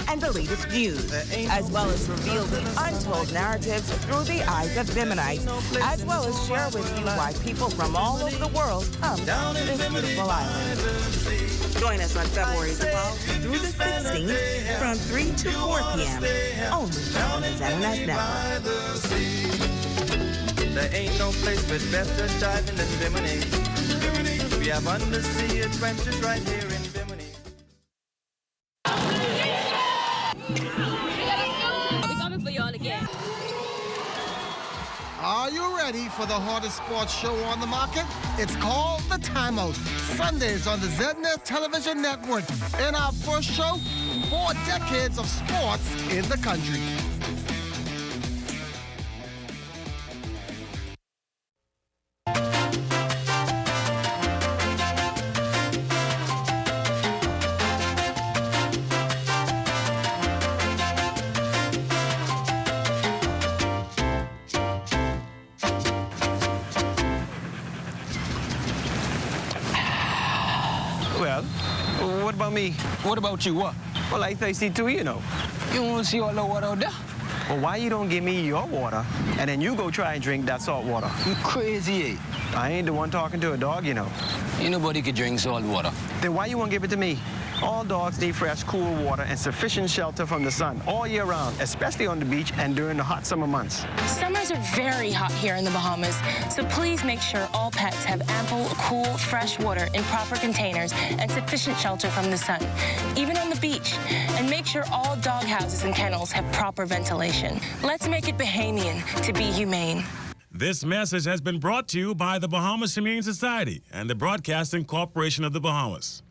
and the latest news, as well as reveal the untold narratives through the eyes of Bimini, as well as share with you why people from all over the world come to this beautiful island. Join us on February 12th through the 16th from 3 to 4 p.m. only on the ZNS Network. There ain't no place with better diving than Bimini. We have undersea adventures right here in Bimini. I'll be coming for y'all again. Are you ready for the hardest sports show on the market? It's called The Timeout. Sundays on the ZNet Television Network. In our first show, 4 decades of sports in the country. Well, what about me? What about you, what? Well, I thirsty too, you know. You want to see all the water out there? Well, why you don't give me your water, and then you go try and drink that salt water? You crazy, eh? I ain't the one talking to a dog, you know. Ain't nobody can drink salt water. Then why you won't give it to me? All dogs need fresh, cool water and sufficient shelter from the sun all year round, especially on the beach and during the hot summer months. Summers are very hot here in the Bahamas, so please make sure all pets have ample, cool, fresh water in proper containers and sufficient shelter from the sun, even on the beach. And make sure all dog houses and kennels have proper ventilation. Let's make it Bahamian to be humane. This message has been brought to you by the Bahamas Humane Society and the Broadcasting Corporation of the Bahamas.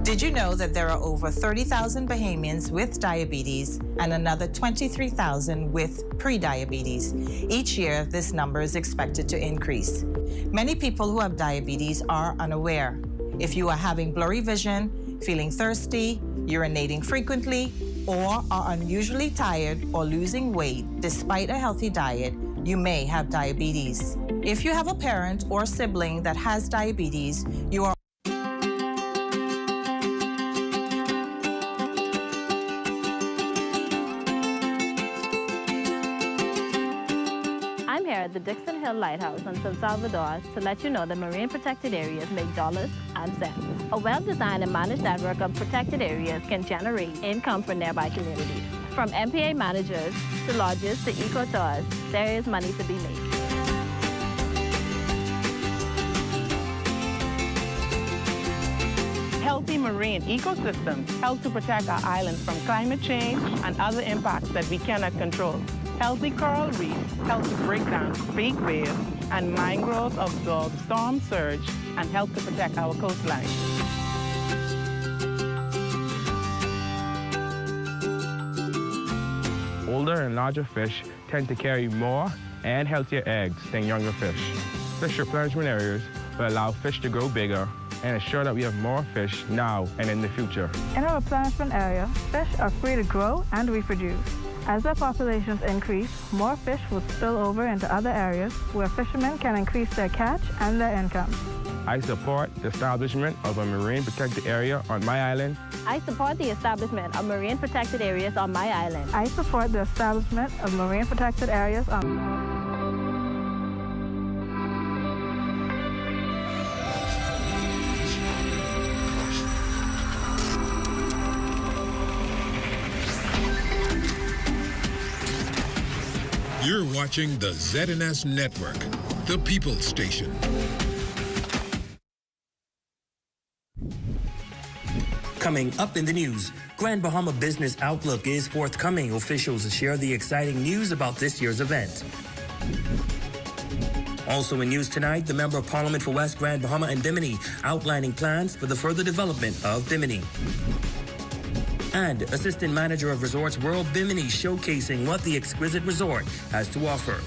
Did you know that there are over 30,000 Bahamians with diabetes and another 23,000 with prediabetes? Each year, this number is expected to increase. Many people who have diabetes are unaware. If you are having blurry vision, feeling thirsty, urinating frequently, or are unusually tired or losing weight despite a healthy diet, you may have diabetes. If you have a parent or sibling that has diabetes, you are I'm here at the Dixon Hill Lighthouse on San Salvador to let you know that marine protected areas make dollars and cents. A well-designed and managed network of protected areas can generate income for nearby communities. From MPA managers to lodges to eco-tours, there is money to be made. Healthy marine ecosystems help to protect our islands from climate change and other impacts that we cannot control. Healthy coral reefs help to break down fake waves, and mangroves absorb storm surge and help to protect our coastline. Older and larger fish tend to carry more and healthier eggs than younger fish. Fish replenishment areas will allow fish to grow bigger and ensure that we have more fish now and in the future. In a replenishment area, fish are free to grow and reproduce. As their populations increase, more fish will spill over into other areas where fishermen can increase their catch and their income. I support the establishment of a marine protected area on my island. I support the establishment of marine protected areas on my island. I support the establishment of marine protected areas on... You're watching the ZNS Network, the People's Station. Coming up in the news, Grand Bahama Business Outlook is forthcoming. Officials share the exciting news about this year's event. Also in news tonight, the Member of Parliament for West Grand Bahama and Bimini outlining plans for the further development of Bimini. And Assistant Manager of Resorts World Bimini showcasing what the exquisite resort has to offer.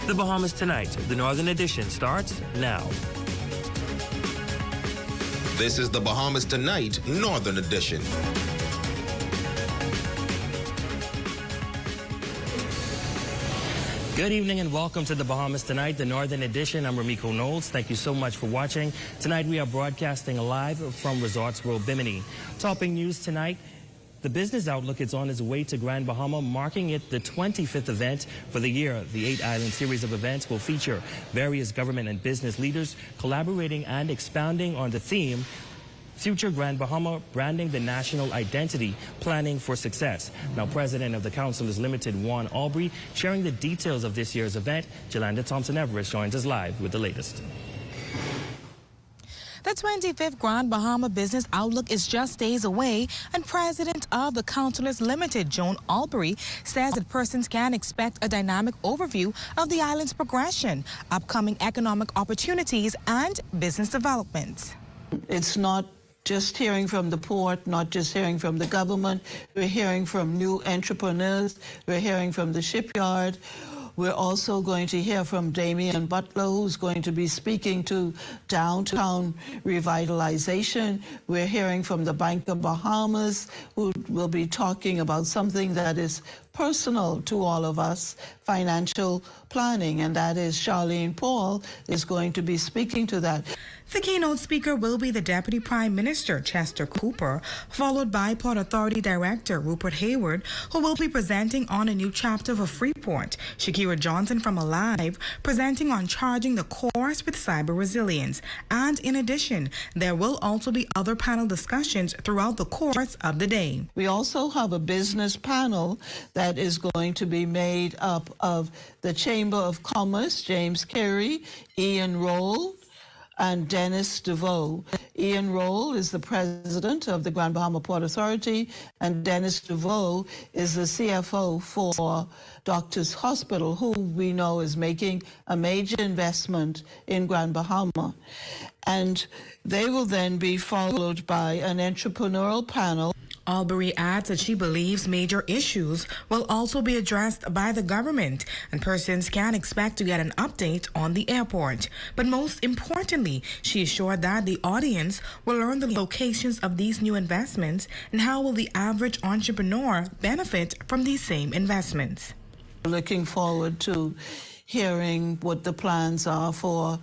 The Bahamas Tonight, the Northern Edition, starts now. This is the Bahamas Tonight, Northern Edition. Good evening and welcome to the Bahamas Tonight, the Northern Edition. I'm Ramiko Knowles. Thank you so much for watching. Tonight we are broadcasting live from Resorts World Bimini. Topping news tonight, The Business Outlook is on its way to Grand Bahama, marking it the 25th event for the year. The 8-island series of events will feature various government and business leaders collaborating and expounding on the theme, Future Grand Bahama, branding the national identity, planning for success. Now, President of the Councilors Limited, Juan Aubrey, sharing the details of this year's event. Jolanda Thompson-Everest joins us live with the latest. The 25th Grand Bahama Business Outlook is just days away, and President of the Councilors Limited, Joan Albury, says that persons can expect a dynamic overview of the island's progression, upcoming economic opportunities, and business developments. It's not just hearing from the port, not just hearing from the government. We're hearing from new entrepreneurs. We're hearing from the shipyard. We're also going to hear from Damian Butler, who's going to be speaking to downtown revitalization. We're hearing from the Bank of Bahamas, who will be talking about something that is personal to all of us, financial planning, and that is Charlene Paul is going to be speaking to that. The keynote speaker will be the Deputy Prime Minister, Chester Cooper, followed by Port Authority Director Rupert Hayward, who will be presenting on a new chapter for Freeport. Shakira Johnson from Alive, presenting on charging the course with cyber resilience. And in addition, there will also be other panel discussions throughout the course of the day. We also have a business panel that is going to be made up of the Chamber of Commerce, James Carey, Ian Roll, and Dennis DeVoe. Ian Roll is the president of the Grand Bahama Port Authority, and Dennis DeVoe is the CFO for Doctors Hospital, who we know is making a major investment in Grand Bahama. And they will then be followed by an entrepreneurial panel. Albury adds that she believes major issues will also be addressed by the government, and persons can expect to get an update on the airport. But most importantly, she assured that the audience will learn the locations of these new investments and how will the average entrepreneur benefit from these same investments. Looking forward to hearing what the plans are for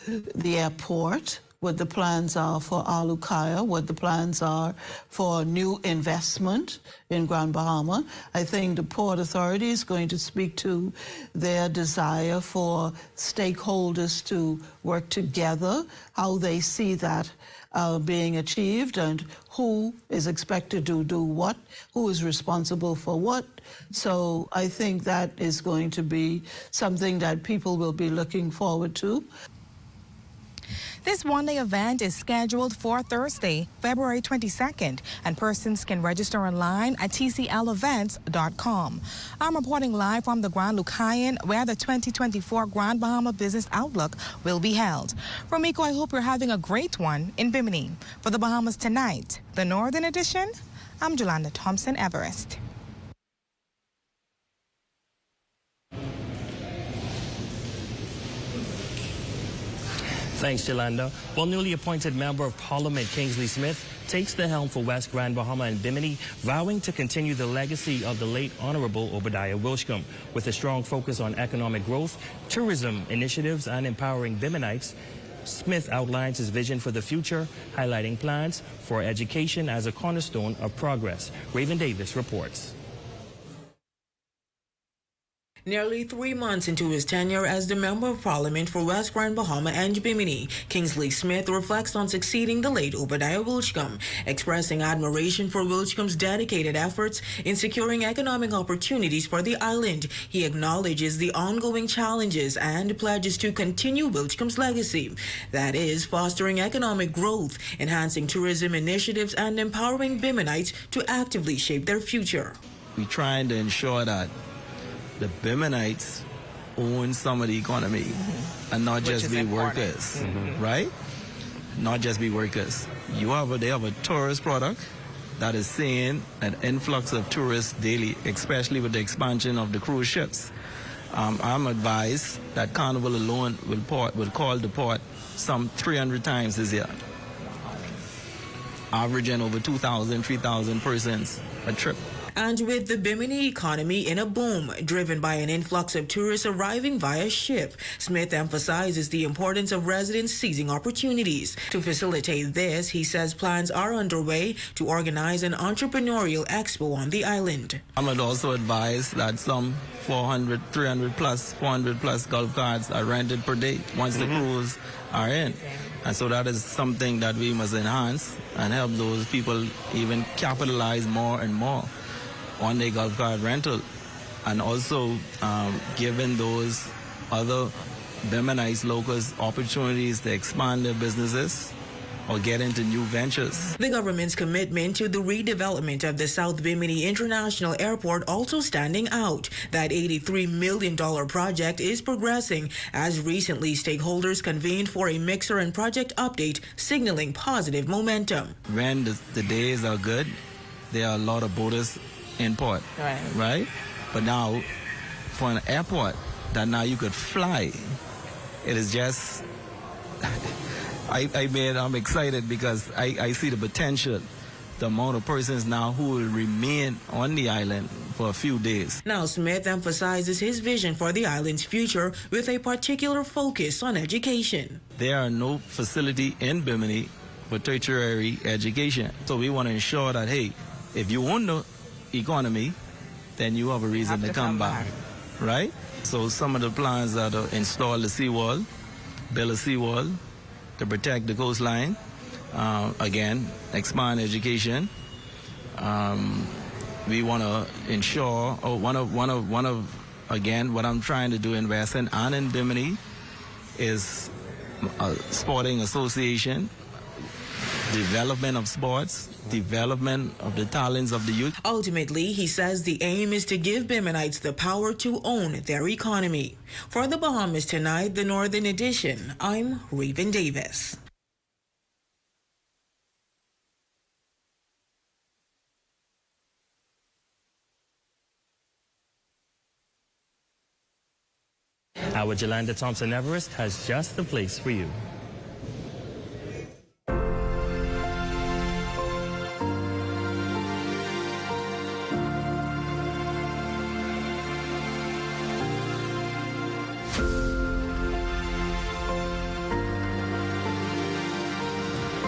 the airport, what the plans are for Alukaya, what the plans are for new investment in Grand Bahama. I think the Port Authority is going to speak to their desire for stakeholders to work together, how they see that being achieved, and who is expected to do what, who is responsible for what. So I think that is going to be something that people will be looking forward to. This one-day event is scheduled for Thursday, February 22nd, and persons can register online at tclevents.com. I'm reporting live from the Grand Lucayan, where the 2024 Grand Bahama Business Outlook will be held. From Miko, I hope you're having a great one in Bimini. For the Bahamas Tonight, the Northern Edition, I'm Jolanda Thompson-Everest. Thanks, Jolanda. Well, newly appointed Member of Parliament Kingsley Smith takes the helm for West Grand Bahama and Bimini, vowing to continue the legacy of the late Honorable Obadiah Wilshcombe. With a strong focus on economic growth, tourism initiatives, and empowering Biminites, Smith outlines his vision for the future, highlighting plans for education as a cornerstone of progress. Raven Davis reports. Nearly 3 months into his tenure as the Member of Parliament for West Grand Bahama and Bimini, Kingsley Smith reflects on succeeding the late Obadiah Wilshcombe, expressing admiration for Wilshcombe's dedicated efforts in securing economic opportunities for the island. He acknowledges the ongoing challenges and pledges to continue Wilshcombe's legacy. That is, fostering economic growth, enhancing tourism initiatives, and empowering Biminites to actively shape their future. We're trying to ensure that the Biminites own some of the economy and not just be workers, right? Not just be workers. They have a tourist product that is seeing an influx of tourists daily, especially with the expansion of the cruise ships. I'm advised that Carnival alone will call the port some 300 times this year. averaging over 2,000, 3,000 persons a trip. And with the Bimini economy in a boom, driven by an influx of tourists arriving via ship, Smith emphasizes the importance of residents seizing opportunities. To facilitate this, he says plans are underway to organize an entrepreneurial expo on the island. I would also advise that some 400, 300 plus, 400 plus golf carts are rented per day once the crews are in. And so that is something that we must enhance and help those people even capitalize more and more on their golf cart rental, and also giving those other Biminites, locals, opportunities to expand their businesses or get into new ventures. The government's commitment to the redevelopment of the South Bimini International Airport also standing out. That $83 million project is progressing, as recently stakeholders convened for a mixer and project update, signaling positive momentum. When the days are good, there are a lot of boaters in port, right? But now, for an airport that now you could fly, it is just, I'm excited because I see the potential, the amount of persons now who will remain on the island for a few days. Now, Smith emphasizes his vision for the island's future with a particular focus on education. There are no facility in Bimini for tertiary education. So we want to ensure that, hey, if you own the economy, then you have a reason to come back, right? So some of the plans are to install the seawall, build a seawall to protect the coastline, again, expand education. We want to ensure, again, what I'm trying to do in Western and in Bimini is a sporting association, development of sports, development of the talents of the youth. Ultimately, he says the aim is to give Biminites the power to own their economy. For the Bahamas Tonight, the Northern Edition, I'm Raven Davis. Our Jolanda Thompson-Everest has just the place for you.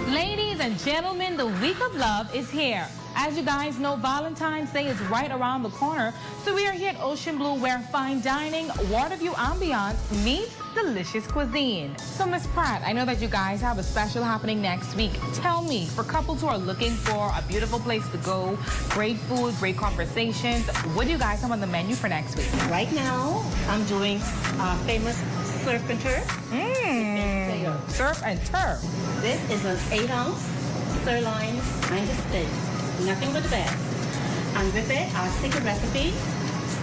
Ladies and gentlemen, the week of love is here. As you guys know, Valentine's Day is right around the corner, so we are here at Ocean Blue where fine dining, water view ambiance meets delicious cuisine. So Ms. Pratt, I know that you guys have a special happening next week. Tell me, for couples who are looking for a beautiful place to go, great food, great conversations, what do you guys have on the menu for next week? Right now, I'm doing famous surf and turf. Surf and turf. This is an 8-ounce sirloin kind of steak. Nothing but the best. And with it, our secret recipe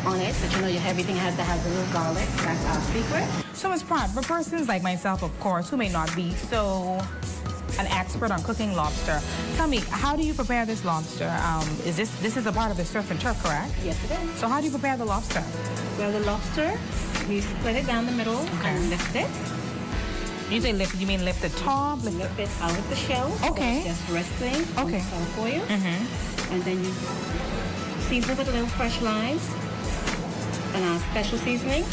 on it, but you know everything has to have a little garlic. That's our secret. So Ms. Pratt, for persons like myself, of course, who may not be so an expert on cooking lobster, tell me, how do you prepare this lobster? This is a part of the surf and turf, correct? Yes, it is. So how do you prepare the lobster? Well, the lobster, we split it down the middle and lift it. You say lift, you mean lift the top? Lift it out of the shell. Okay. So it's just resting on the salt for you. And then you season with a little fresh lime and our special seasoning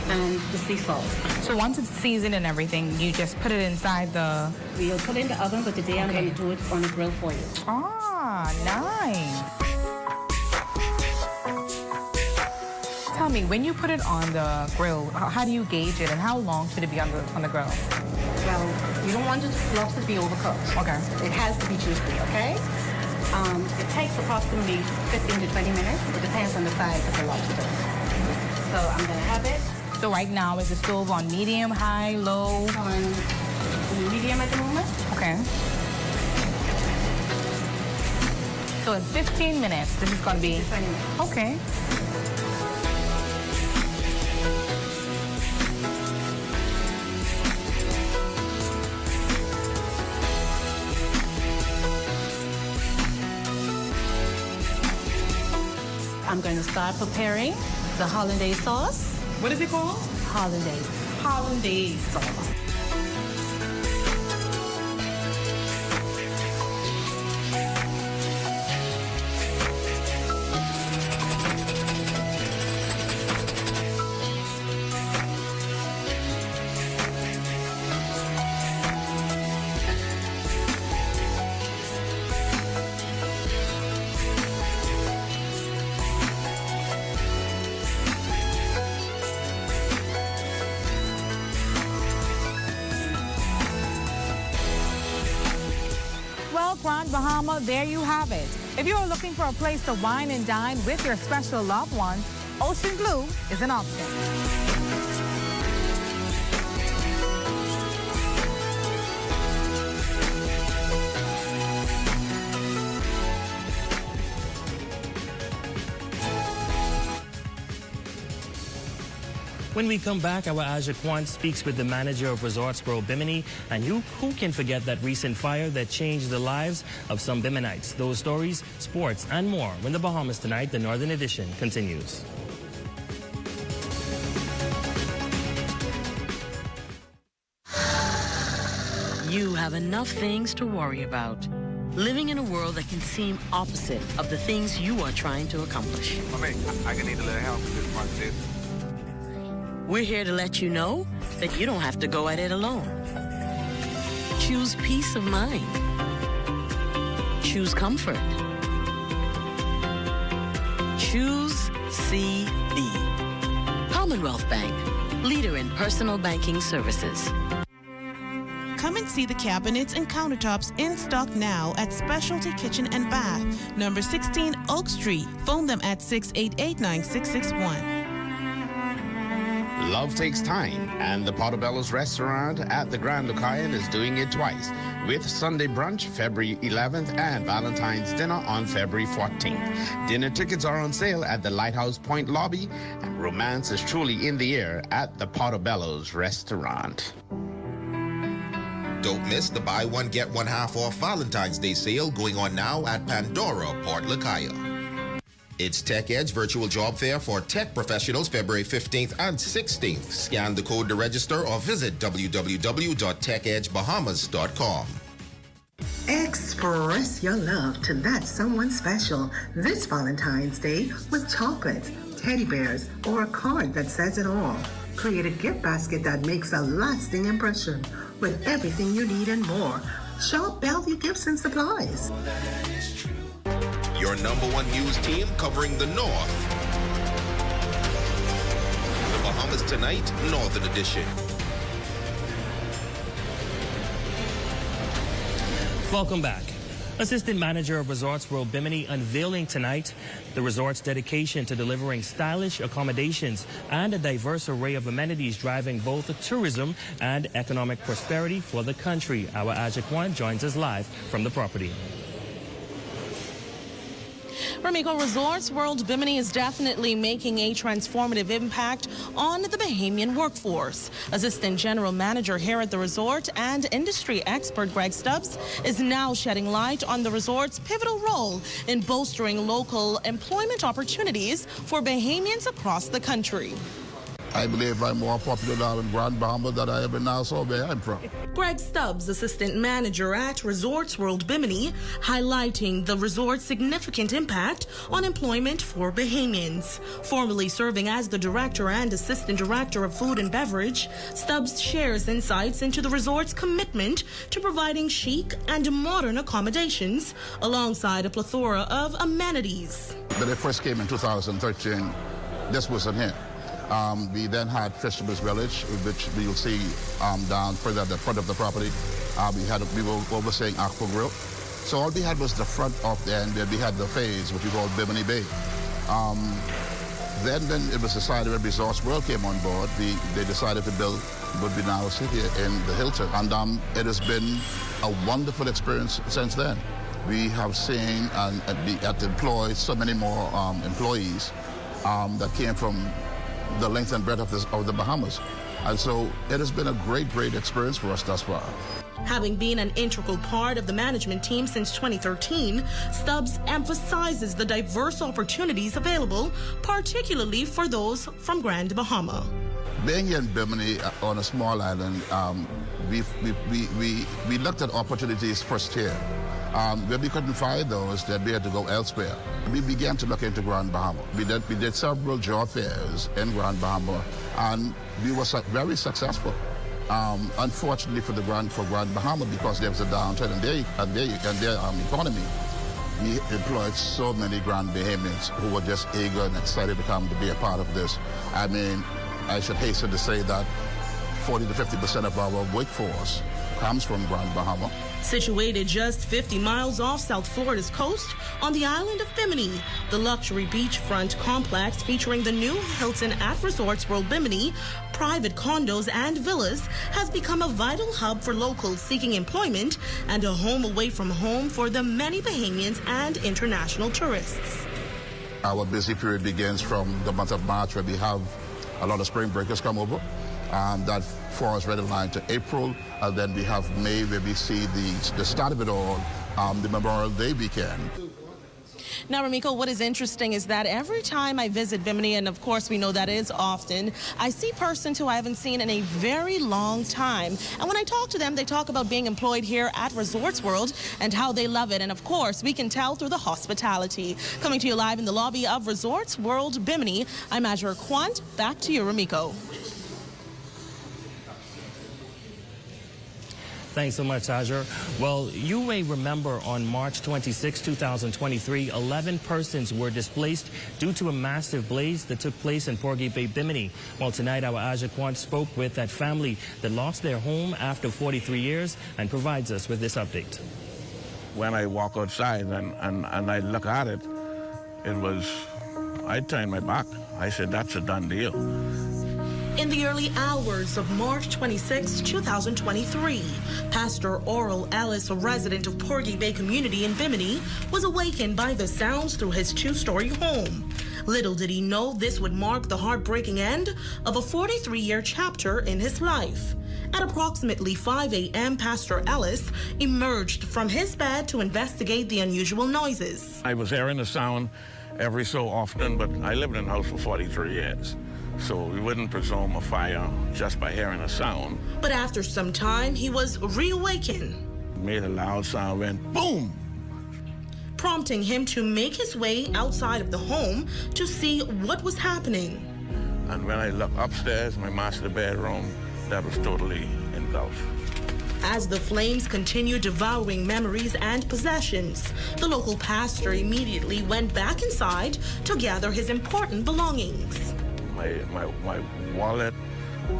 and the sea salt. So once it's seasoned and everything, you just put it inside the... We'll put it in the oven, but today I'm going to do it on the grill for you. Ah, nice. Tell me, when you put it on the grill, how do you gauge it and how long should it be on the grill? Well, you don't want the lobster to be overcooked. Okay. It has to be juicy, okay? It takes approximately 15 to 20 minutes. It depends on the size of the lobster. So I'm going to have it. So right now, is the stove on medium, high, low? On medium at the moment. Okay. So in 15 minutes, this is going to be... 20 minutes. Okay. I'm going to start preparing the hollandaise sauce. What is it called? Hollandaise. Hollandaise sauce. Grand Bahama, there you have it. If you are looking for a place to wine and dine with your special loved ones, Ocean Blue is an option. When we come back, our Aja Kwan speaks with the manager of Resorts World Bimini, and who can forget that recent fire that changed the lives of some Biminites. Those stories, sports, and more when the Bahamas Tonight, the Northern Edition, continues. You have enough things to worry about. Living in a world that can seem opposite of the things you are trying to accomplish. I can need a little help with this one, sis. We're here to let you know that you don't have to go at it alone. Choose peace of mind. Choose comfort. Choose CB. Commonwealth Bank, leader in personal banking services. Come and see the cabinets and countertops in stock now at Specialty Kitchen and Bath, number 16 Oak Street. Phone them at 688-9661. Love takes time, and the Portobello's restaurant at the Grand Lucayan is doing it twice, with Sunday brunch February 11th and Valentine's dinner on February 14th. Dinner tickets are on sale at the Lighthouse Point lobby, and romance is truly in the air at the Portobello's restaurant. Don't miss the buy one, get one half off Valentine's Day sale going on now at Pandora, Port Lucaia. It's Tech Edge Virtual Job Fair for tech professionals February 15th and 16th. Scan the code to register or visit www.techedgebahamas.com. Express your love to that someone special this Valentine's Day with chocolates, teddy bears, or a card that says it all. Create a gift basket that makes a lasting impression with everything you need and more. Shop Bellevue Gifts and Supplies. Your #1 news team covering the North. The Bahamas Tonight, Northern Edition. Welcome back. Assistant Manager of Resorts World Bimini unveiling tonight the resort's dedication to delivering stylish accommodations and a diverse array of amenities driving both tourism and economic prosperity for the country. Our Aja Kwan joins us live from the property. Ramiko, Resorts World Bimini is definitely making a transformative impact on the Bahamian workforce. Assistant General Manager here at the resort and industry expert Greg Stubbs is now shedding light on the resort's pivotal role in bolstering local employment opportunities for Bahamians across the country. I believe I'm more popular now in Grand Bahama than I am in Nassau, where I'm from. Greg Stubbs, Assistant Manager at Resorts World Bimini, highlighting the resort's significant impact on employment for Bahamians. Formerly serving as the Director and Assistant Director of Food and Beverage, Stubbs shares insights into the resort's commitment to providing chic and modern accommodations alongside a plethora of amenities. When I first came in 2013, this wasn't here. We then had Vegetables Village, which you'll see down further at the front of the property. We were overseeing Aqua Grill. So all we had was the front of the end where we had the phase, which we call Bimini Bay. Then it was decided when Resorts World came on board, they decided to build what we now see here in the Hilton. And it has been a wonderful experience since then. We have seen and employed so many more employees that came from the length and breadth of the Bahamas. And so it has been a great, great experience for us thus far. Having been an integral part of the management team since 2013, Stubbs emphasizes the diverse opportunities available, particularly for those from Grand Bahama. Being in Bimini on a small island, we looked at opportunities first here. When we couldn't find those, then we had to go elsewhere. We began to look into Grand Bahama. We did several job fairs in Grand Bahama, and we were very successful. Unfortunately for Grand Bahama, because there was a downturn in their economy, we employed so many Grand Bahamians who were just eager and excited to come to be a part of this. I mean, I should hasten to say that 40 to 50% of our workforce comes from Grand Bahama. Situated just 50 miles off South Florida's coast on the island of Bimini, the luxury beachfront complex featuring the new Hilton at Resorts World Bimini, private condos and villas has become a vital hub for locals seeking employment and a home away from home for the many Bahamians and international tourists. Our busy period begins from the month of March, where we have a lot of spring breakers come over. That falls right in line to April, and then we have May, where we see the start of it all, the Memorial Day weekend. Now, Ramiko, what is interesting is that every time I visit Bimini, and of course we know that is often, I see persons who I haven't seen in a very long time. And when I talk to them, they talk about being employed here at Resorts World and how they love it. And of course, we can tell through the hospitality. Coming to you live in the lobby of Resorts World Bimini, I'm Azure Quant. Back to you, Ramiko. Thanks so much, Azure. Well, you may remember on March 26, 2023, 11 persons were displaced due to a massive blaze that took place in Porgy Bay, Bimini. Well, tonight, our Azure Quant spoke with that family that lost their home after 43 years and provides us with this update. When I walk outside and I look at it, I turned my back. I said, that's a done deal. In the early hours of March 26, 2023, Pastor Oral Ellis, a resident of Porgy Bay community in Bimini, was awakened by the sounds through his two-story home. Little did he know this would mark the heartbreaking end of a 43-year chapter in his life. At approximately 5 a.m., Pastor Ellis emerged from his bed to investigate the unusual noises. I was hearing the sound every so often, but I lived in the house for 43 years. So we wouldn't presume a fire just by hearing a sound. But after some time, he was reawakened. Made a loud sound, went boom! Prompting him to make his way outside of the home to see what was happening. And when I looked upstairs, my master bedroom, that was totally engulfed. As the flames continued devouring memories and possessions, the local pastor immediately went back inside to gather his important belongings. My wallet,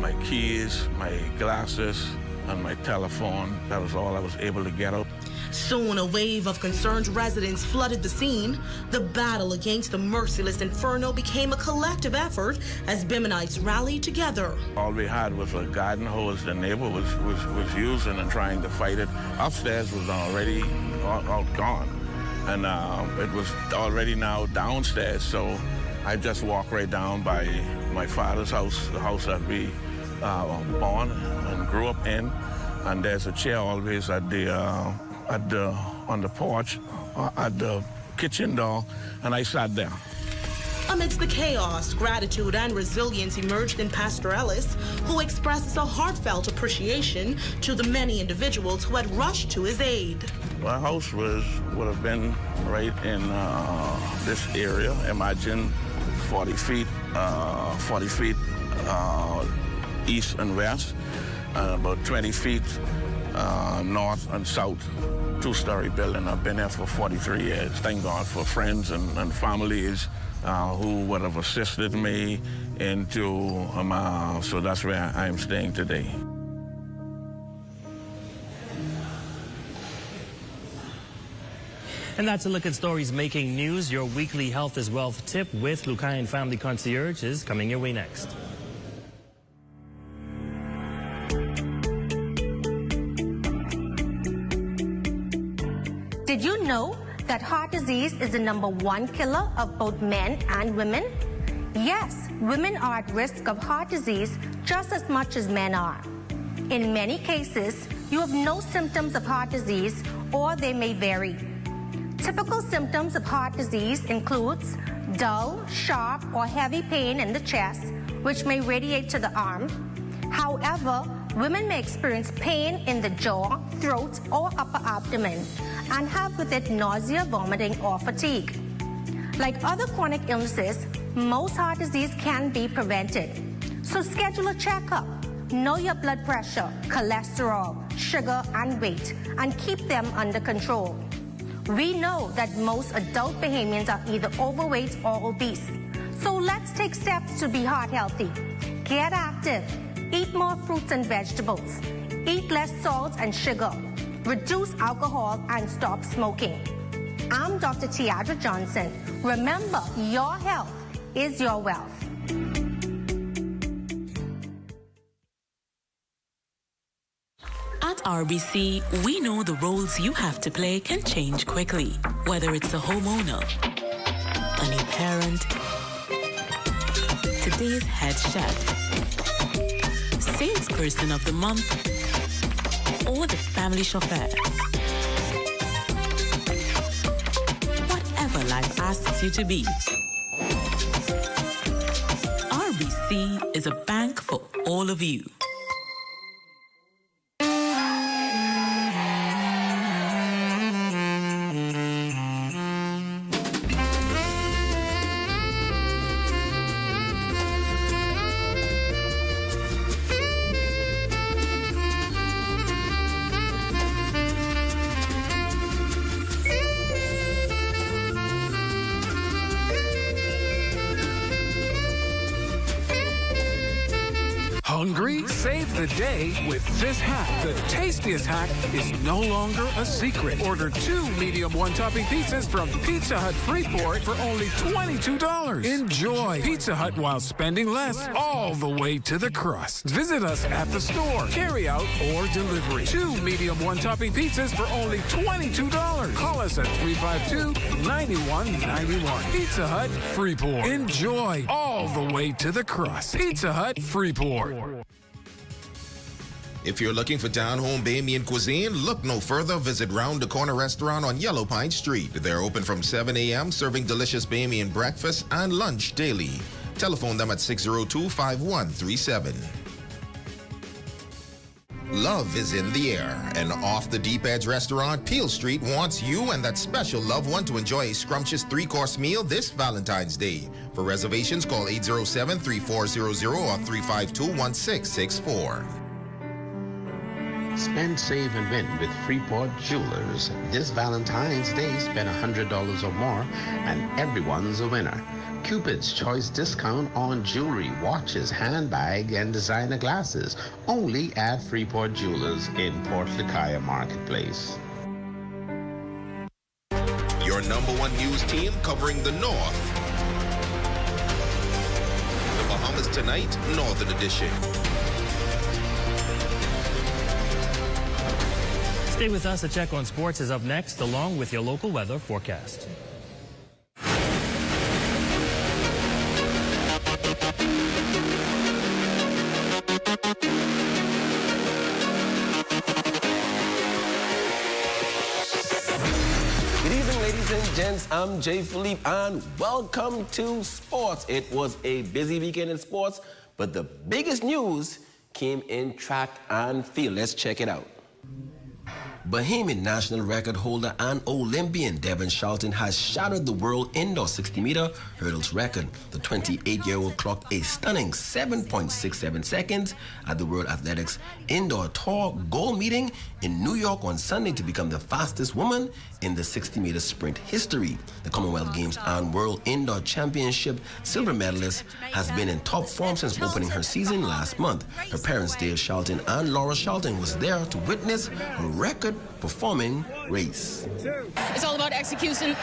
my keys, my glasses, and my telephone. That was all I was able to get out. Soon, a wave of concerned residents flooded the scene. The battle against the merciless inferno became a collective effort as Biminites rallied together. All we had was a garden hose the neighbor was using and trying to fight it. Upstairs was already all gone, and it was already now downstairs, so I just walked right down by my father's house, the house that we born and grew up in, and there's a chair always on the porch, at the kitchen door, and I sat there. Amidst the chaos, gratitude and resilience emerged in Pastor Ellis, who expresses a heartfelt appreciation to the many individuals who had rushed to his aid. My house would have been right in this area. Imagine 40 feet east and west, and about 20 feet north and south. Two-story building. I've been there for 43 years. Thank God for friends and families who would have assisted me into so that's where I'm staying today. And that's a look at stories making news. Your weekly Health is Wealth tip with Lucayan Family Concierge is coming your way next. Did you know that heart disease is the #1 killer of both men and women? Yes, women are at risk of heart disease just as much as men are. In many cases, you have no symptoms of heart disease or they may vary. Typical symptoms of heart disease includes dull, sharp, or heavy pain in the chest, which may radiate to the arm. However, women may experience pain in the jaw, throat, or upper abdomen, and have with it nausea, vomiting, or fatigue. Like other chronic illnesses, most heart disease can be prevented. So schedule a checkup. Know your blood pressure, cholesterol, sugar, and weight, and keep them under control. We know that most adult Bahamians are either overweight or obese. So let's take steps to be heart healthy. Get active. Eat more fruits and vegetables. Eat less salt and sugar. Reduce alcohol and stop smoking. I'm Dr. Tiadra Johnson. Remember, your health is your wealth. At RBC, we know the roles you have to play can change quickly. Whether it's a homeowner, a new parent, today's head chef, salesperson of the month, or the family chauffeur. Whatever life asks you to be, RBC is a bank for all of you. Hungry? Save the day with this hack. The tastiest hack is no longer a secret. Order 2 medium one-topping pizzas from Pizza Hut Freeport for only $22. Enjoy Pizza Hut while spending less all the way to the crust. Visit us at the store, carry out, or delivery. 2 medium one-topping pizzas for only $22. Call us at 352-9191. Pizza Hut Freeport. Enjoy all the way to the crust. Pizza Hut Freeport. If you're looking for down-home Bahamian cuisine, look no further. Visit Round the Corner Restaurant on Yellow Pine Street. They're open from 7 a.m., serving delicious Bahamian breakfast and lunch daily. Telephone them at 602-5137. Love is in the air, and Off the Deep Edge Restaurant, Peel Street, wants you and that special loved one to enjoy a scrumptious 3-course meal this Valentine's Day. For reservations, call 807-3400 or 352-1664. Spend, save, and win with Freeport Jewelers. This Valentine's Day, spend $100 or more, and everyone's a winner. Cupid's Choice discount on jewelry, watches, handbag, and designer glasses. Only at Freeport Jewelers in Port Lacaya Marketplace. Your #1 news team covering the North. The Bahamas Tonight, Northern Edition. Stay with us. A check on sports is up next, along with your local weather forecast. Good evening, ladies and gents. I'm Jay Philippe, and welcome to sports. It was a busy weekend in sports, but the biggest news came in track and field. Let's check it out. Bahamian national record holder and Olympian Devon Charlton has shattered the world indoor 60-meter hurdles record. The 28-year-old clocked a stunning 7.67 seconds at the World Athletics Indoor Tour goal meeting in New York on Sunday to become the fastest woman in the 60-meter sprint history. The Commonwealth Games and World Indoor Championship silver medalist has been in top form since opening her season last month. Her parents, Dale Charlton and Laura Charlton, was there to witness her record-performing race. It's all about executing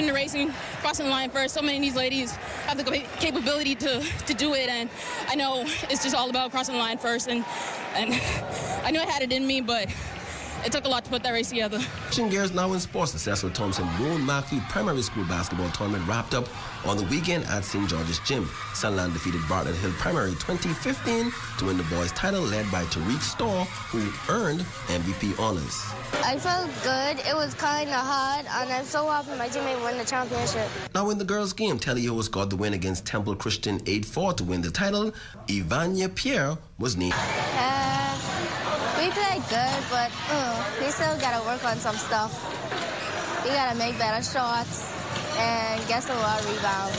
the racing, crossing the line first. So many of these ladies have the capability to do it, and I know it's just all about crossing the line first. And I knew I had it in me, but it took a lot to put that race together. Switching gears now in sports, the Cecil Thompson Rowan Matthew Primary School basketball tournament wrapped up on the weekend at St. George's Gym. Sunland defeated Bartlett Hill Primary 2015 to win the boys' title, led by Tariq Storr, who earned MVP honors. I felt good. It was kind of hard, and I'm so happy my teammate won the championship. Now in the girls' game, Telio got the win against Temple Christian 8-4 to win the title. Ivania Pierre was named. We played good, but we still got to work on some stuff. We got to make better shots. and gets a lot of rebounds.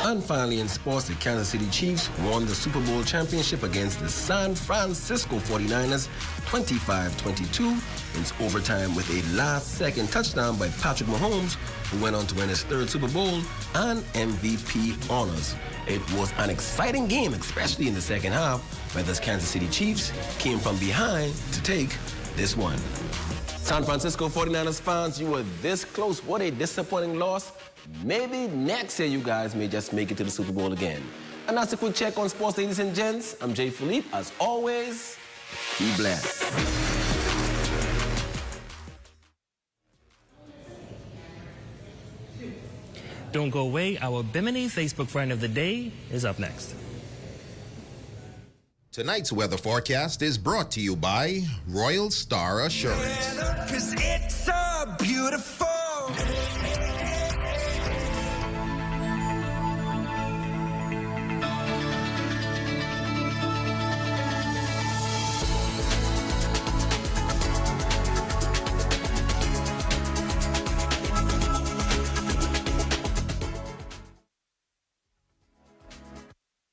And finally in sports, the Kansas City Chiefs won the Super Bowl championship against the San Francisco 49ers 25-22 in overtime with a last-second touchdown by Patrick Mahomes, who went on to win his third Super Bowl and MVP honors. It was an exciting game, especially in the second half, where the Kansas City Chiefs came from behind to take this one. San Francisco 49ers fans, you were this close. What a disappointing loss. Maybe next year you guys may just make it to the Super Bowl again. And that's a quick check on sports, ladies and gents. I'm Jay Philippe. As always, be blessed. Don't go away. Our Bimini Facebook friend of the day is up next. Tonight's weather forecast is brought to you by Royal Star Assurance. 'Cause it's so beautiful.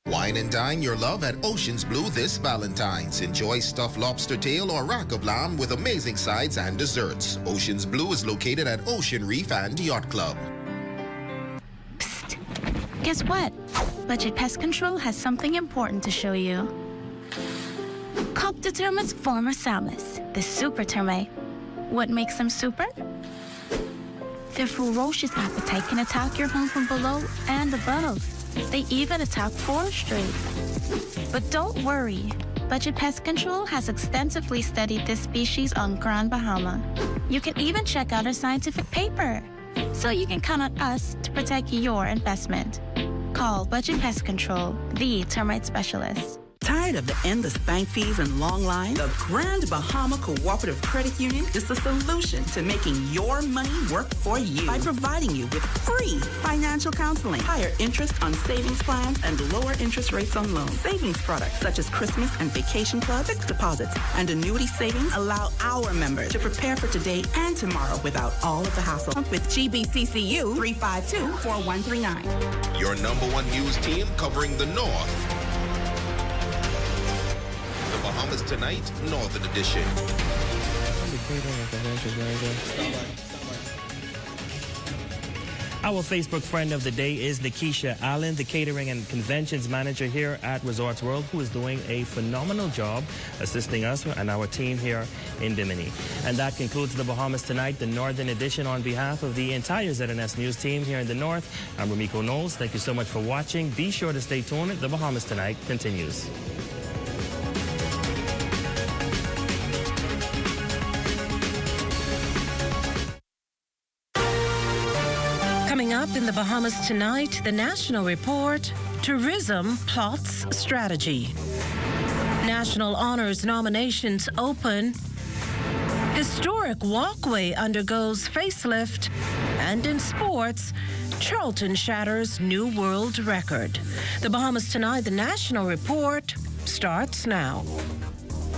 Wine and dine your love at Ocean's Blue this Valentine's. Enjoy stuffed lobster tail or rack of lamb with amazing sides and desserts. Ocean's Blue is located at Ocean Reef and Yacht Club. Psst. Guess what? Budget Pest Control has something important to show you. Cocta termites forma salmus, the super termite. What makes them super? Their ferocious appetite can attack your home from below and above. They even attack forestry. But don't worry. Budget Pest Control has extensively studied this species on Grand Bahama. You can even check out our scientific paper. So you can count on us to protect your investment. Call Budget Pest Control, the termite specialist. Tired of the endless bank fees and long lines? The Grand Bahama Cooperative Credit Union is the solution to making your money work for you by providing you with free financial counseling, higher interest on savings plans, and lower interest rates on loans. Savings products such as Christmas and vacation clubs, fixed deposits, and annuity savings allow our members to prepare for today and tomorrow without all of the hassle. With GBCCU 352-4139. Your #1 news team covering the North. Bahamas Tonight, Northern Edition. Our Facebook friend of the day is Nikisha Allen, the catering and conventions manager here at Resorts World, who is doing a phenomenal job assisting us and our team here in Bimini. And that concludes the Bahamas Tonight, the Northern Edition. On behalf of the entire ZNS News team here in the North, I'm Ramiko Knowles. Thank you so much for watching. Be sure to stay tuned. The Bahamas Tonight continues. Coming up in the Bahamas Tonight, the National Report, Tourism Plots Strategy. National Honors nominations open. Historic walkway undergoes facelift. And in sports, Charlton shatters new world record. The Bahamas Tonight, the National Report, starts now.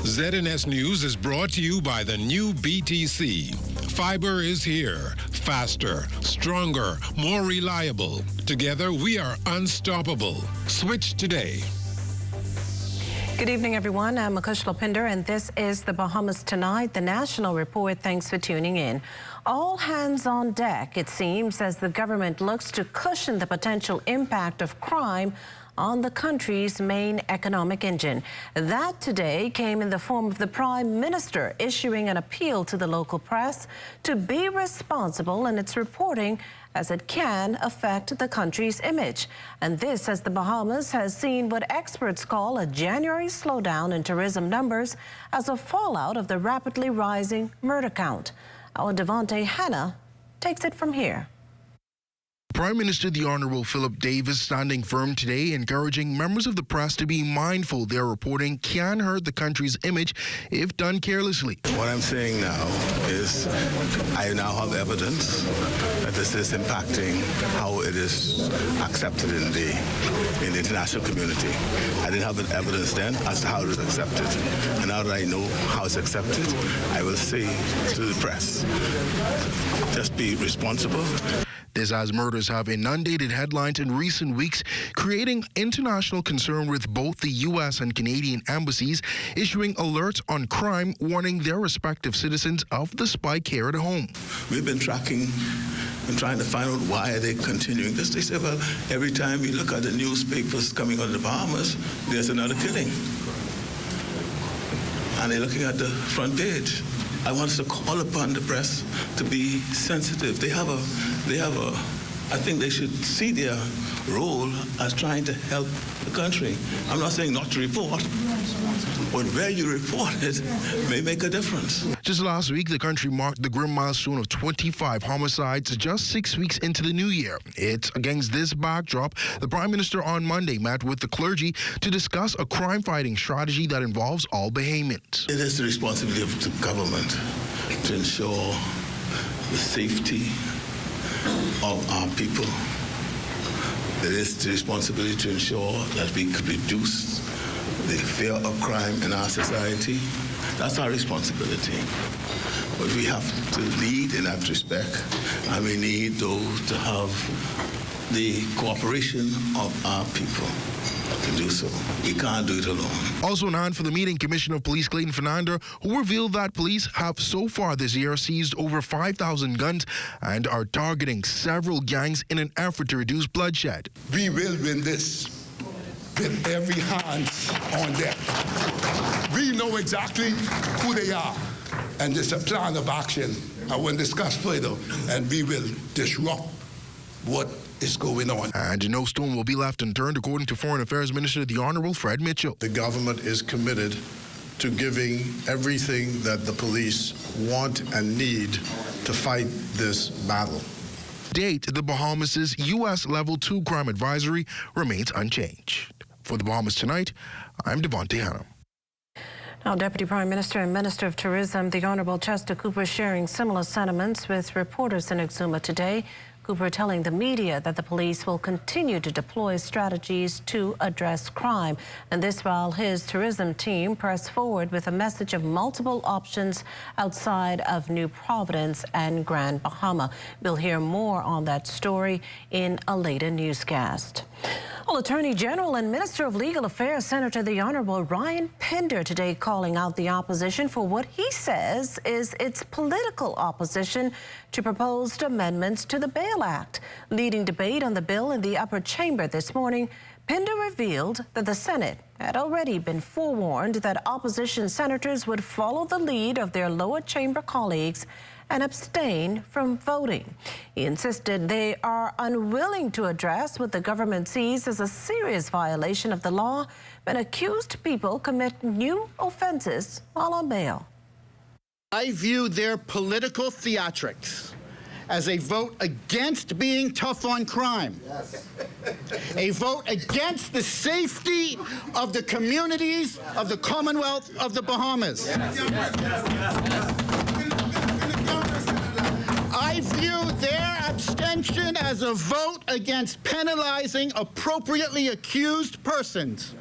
ZNS News is brought to you by the new BTC. Fiber is here. Faster, stronger, more reliable. Together, we are unstoppable. Switch today. Good evening, everyone. I'm Akush Lopinder, and this is the Bahamas Tonight, the National Report. Thanks for tuning in. All hands on deck, it seems, as the government looks to cushion the potential impact of crime on the country's main economic engine. That today came in the form of the Prime Minister issuing an appeal to the local press to be responsible in its reporting, as it can affect the country's image. And this as the Bahamas has seen what experts call a January slowdown in tourism numbers as a fallout of the rapidly rising murder count. Our Devontae Hanna takes it from here. Prime Minister the Honorable Philip Davis standing firm today, encouraging members of the press to be mindful their reporting can hurt the country's image if done carelessly. What I'm saying now is I now have evidence that this is impacting how it is accepted in the international community. I didn't have the evidence then as to how it is accepted. And now that I know how it's accepted, I will say to the press, just be responsible. This as murders have inundated headlines in recent weeks, creating international concern with both the U.S. and Canadian embassies issuing alerts on crime, warning their respective citizens of the spike here at home. We've been tracking and trying to find out why are they continuing this. They say, well, every time we look at the newspapers coming out of the Bahamas, there's another killing. And they're looking at the front page. I want us to call upon the press to be sensitive. I think they should see their role as trying to help the country. I'm not saying not to report, but where you report it may make a difference. Just last week, the country marked the grim milestone of 25 homicides just 6 weeks into the new year. It's against this backdrop, the Prime Minister on Monday met with the clergy to discuss a crime-fighting strategy that involves all Bahamians. It is the responsibility of the government to ensure the safety of our people. It is the responsibility to ensure that we could reduce the fear of crime in our society. That's our responsibility. But we have to lead in that respect, and we need those to have the cooperation of our people to do so. We can't do it alone. Also on hand for the meeting, Commissioner of Police Clayton Fernando, who revealed that police have so far this year seized over 5,000 guns and are targeting several gangs in an effort to reduce bloodshed. We will win this with every hands on deck. We know exactly who they are, and there's a plan of action I will discuss further, and we will disrupt what is going on. And no stone will be left unturned, according to Foreign Affairs Minister, the Honorable Fred Mitchell. The government is committed to giving everything that the police want and need to fight this battle. Date, the Bahamas' U.S. Level 2 crime advisory remains unchanged. For the Bahamas Tonight, I'm Devontae Hannum. Now, Deputy Prime Minister and Minister of Tourism, the Honorable Chester Cooper, sharing similar sentiments with reporters in Exuma today. Cooper telling the media that the police will continue to deploy strategies to address crime. And this while his tourism team press forward with a message of multiple options outside of New Providence and Grand Bahama. We'll hear more on that story in a later newscast. Well, Attorney General and Minister of Legal Affairs, Senator the Honorable Ryan Pender, today calling out the opposition for what he says is its political opposition to proposed amendments to the Bail Act. Leading debate on the bill in the upper chamber this morning, Pender revealed that the Senate had already been forewarned that opposition senators would follow the lead of their lower chamber colleagues and abstain from voting. He insisted they are unwilling to address what the government sees as a serious violation of the law when accused people commit new offenses while on bail. I view their political theatrics as a vote against being tough on crime, a vote against the safety of the communities of the Commonwealth of the Bahamas. I view their abstention as a vote against penalizing appropriately accused persons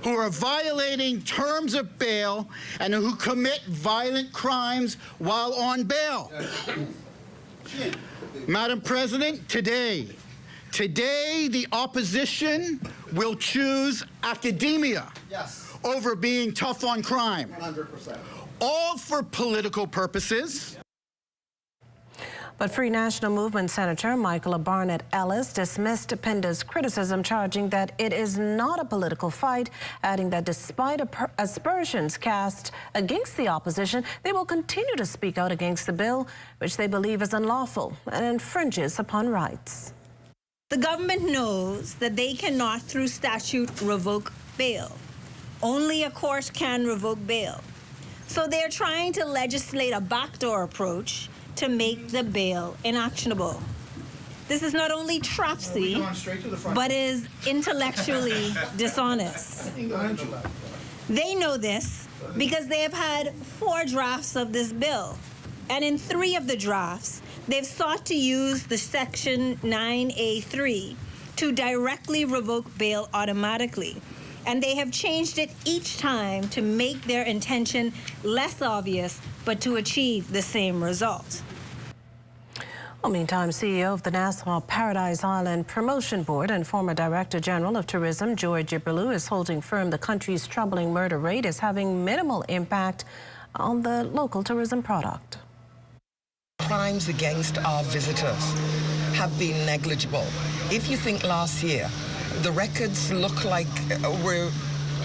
who are violating terms of bail and who commit violent crimes while on bail. Madam President, today the opposition will choose academia over being tough on crime. 100%. All for political purposes. But Free National Movement Senator Michael Barnett Ellis dismissed Pender's criticism, charging that it is not a political fight, adding that despite aspersions cast against the opposition, they will continue to speak out against the bill, which they believe is unlawful and infringes upon rights. The government knows that they cannot, through statute, revoke bail. Only a court can revoke bail. So they're trying to legislate a backdoor approach to make the bail inactionable. This is not only trapsy, but is intellectually dishonest. They know this because they have had 4 drafts of this bill. And in 3 of the drafts, they've sought to use the Section 9A3 to directly revoke bail automatically. And they have changed it each time to make their intention less obvious, but to achieve the same result. Well, meantime, CEO of the Nassau Paradise Island Promotion Board and former Director General of Tourism, George Iberlu, is holding firm the country's troubling murder rate is having minimal impact on the local tourism product. Crimes against our visitors have been negligible. If you think last year, the records look like we're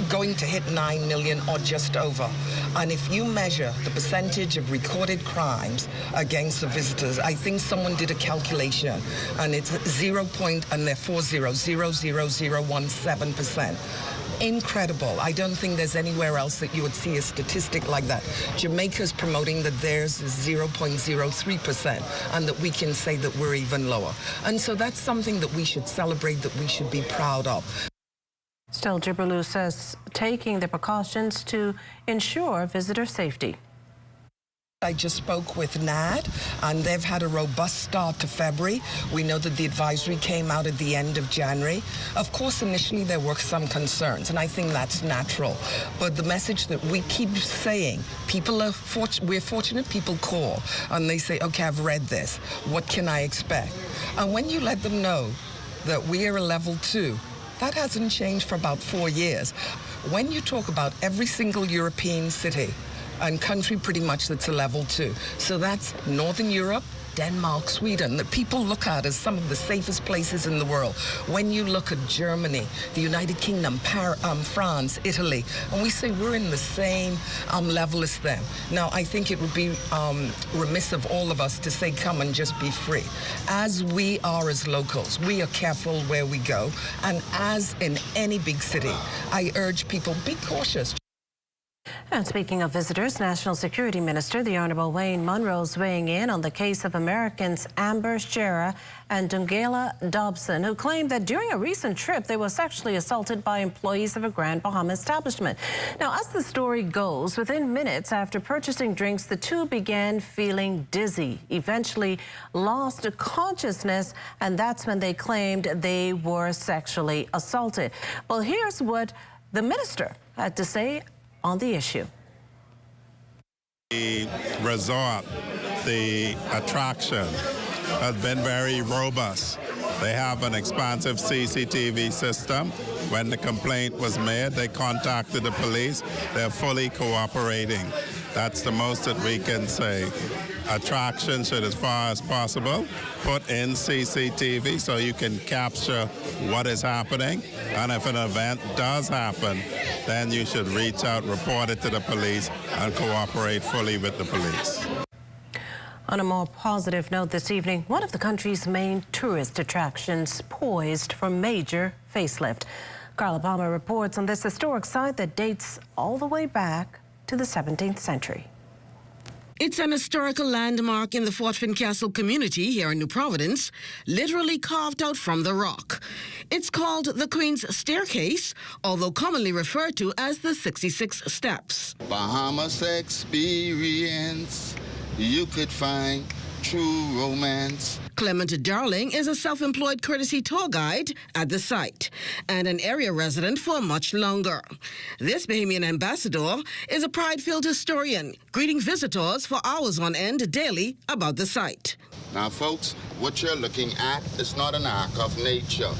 going to hit 9 million or just over. And if you measure the percentage of recorded crimes against the visitors, I think someone did a calculation and it's 0.0000017%. Incredible. I don't think there's anywhere else that you would see a statistic like that. Jamaica's promoting that theirs is 0.03% and that we can say that we're even lower. And so that's something that we should celebrate, that we should be proud of. Still, Iberlu says taking the precautions to ensure visitor safety. I just spoke with NAD, and they've had a robust start to February. We know that the advisory came out at the end of January. Of course, initially there were some concerns, and I think that's natural. But the message that we keep saying, we're fortunate people call, and they say, okay, I've read this. What can I expect? And when you let them know that we are a level 2, that hasn't changed for about 4 years. When you talk about every single European city and country pretty much that's a level 2, so that's Northern Europe, Denmark, Sweden, that people look at as some of the safest places in the world. When you look at Germany, the United Kingdom, France, Italy, and we say we're in the same level as them. Now, I think it would be remiss of all of us to say, come and just be free. As we are as locals, we are careful where we go. And as in any big city, I urge people, be cautious. And speaking of visitors, National Security Minister, the Honourable Wayne Munro, is weighing in on the case of Americans Amber Shera and Dungela Dobson, who claimed that during a recent trip they were sexually assaulted by employees of a Grand Bahama establishment. Now, as the story goes, within minutes after purchasing drinks, the two began feeling dizzy, eventually lost consciousness, and that's when they claimed they were sexually assaulted. Well, here's what the minister had to say on the issue. The resort, the attraction, has been very robust. They have an expansive CCTV system. When the complaint was made, they contacted the police. They're fully cooperating. That's the most that we can say. Attraction should, as far as possible, put in CCTV so you can capture what is happening. And if an event does happen, then you should reach out, report it to the police, and cooperate fully with the police. On a more positive note this evening, one of the country's main tourist attractions poised for major facelift. Carla Palmer reports on this historic site that dates all the way back to the 17th century. It's an historical landmark in the Fort Fincastle community here in New Providence, literally carved out from the rock. It's called the Queen's Staircase, although commonly referred to as the 66 Steps. Bahamas experience, you could find true romance. Clement Darling is a self-employed courtesy tour guide at the site and an area resident for much longer. This Bahamian ambassador is a pride-filled historian, greeting visitors for hours on end daily about the site. Now, folks, what you're looking at is not an act of nature.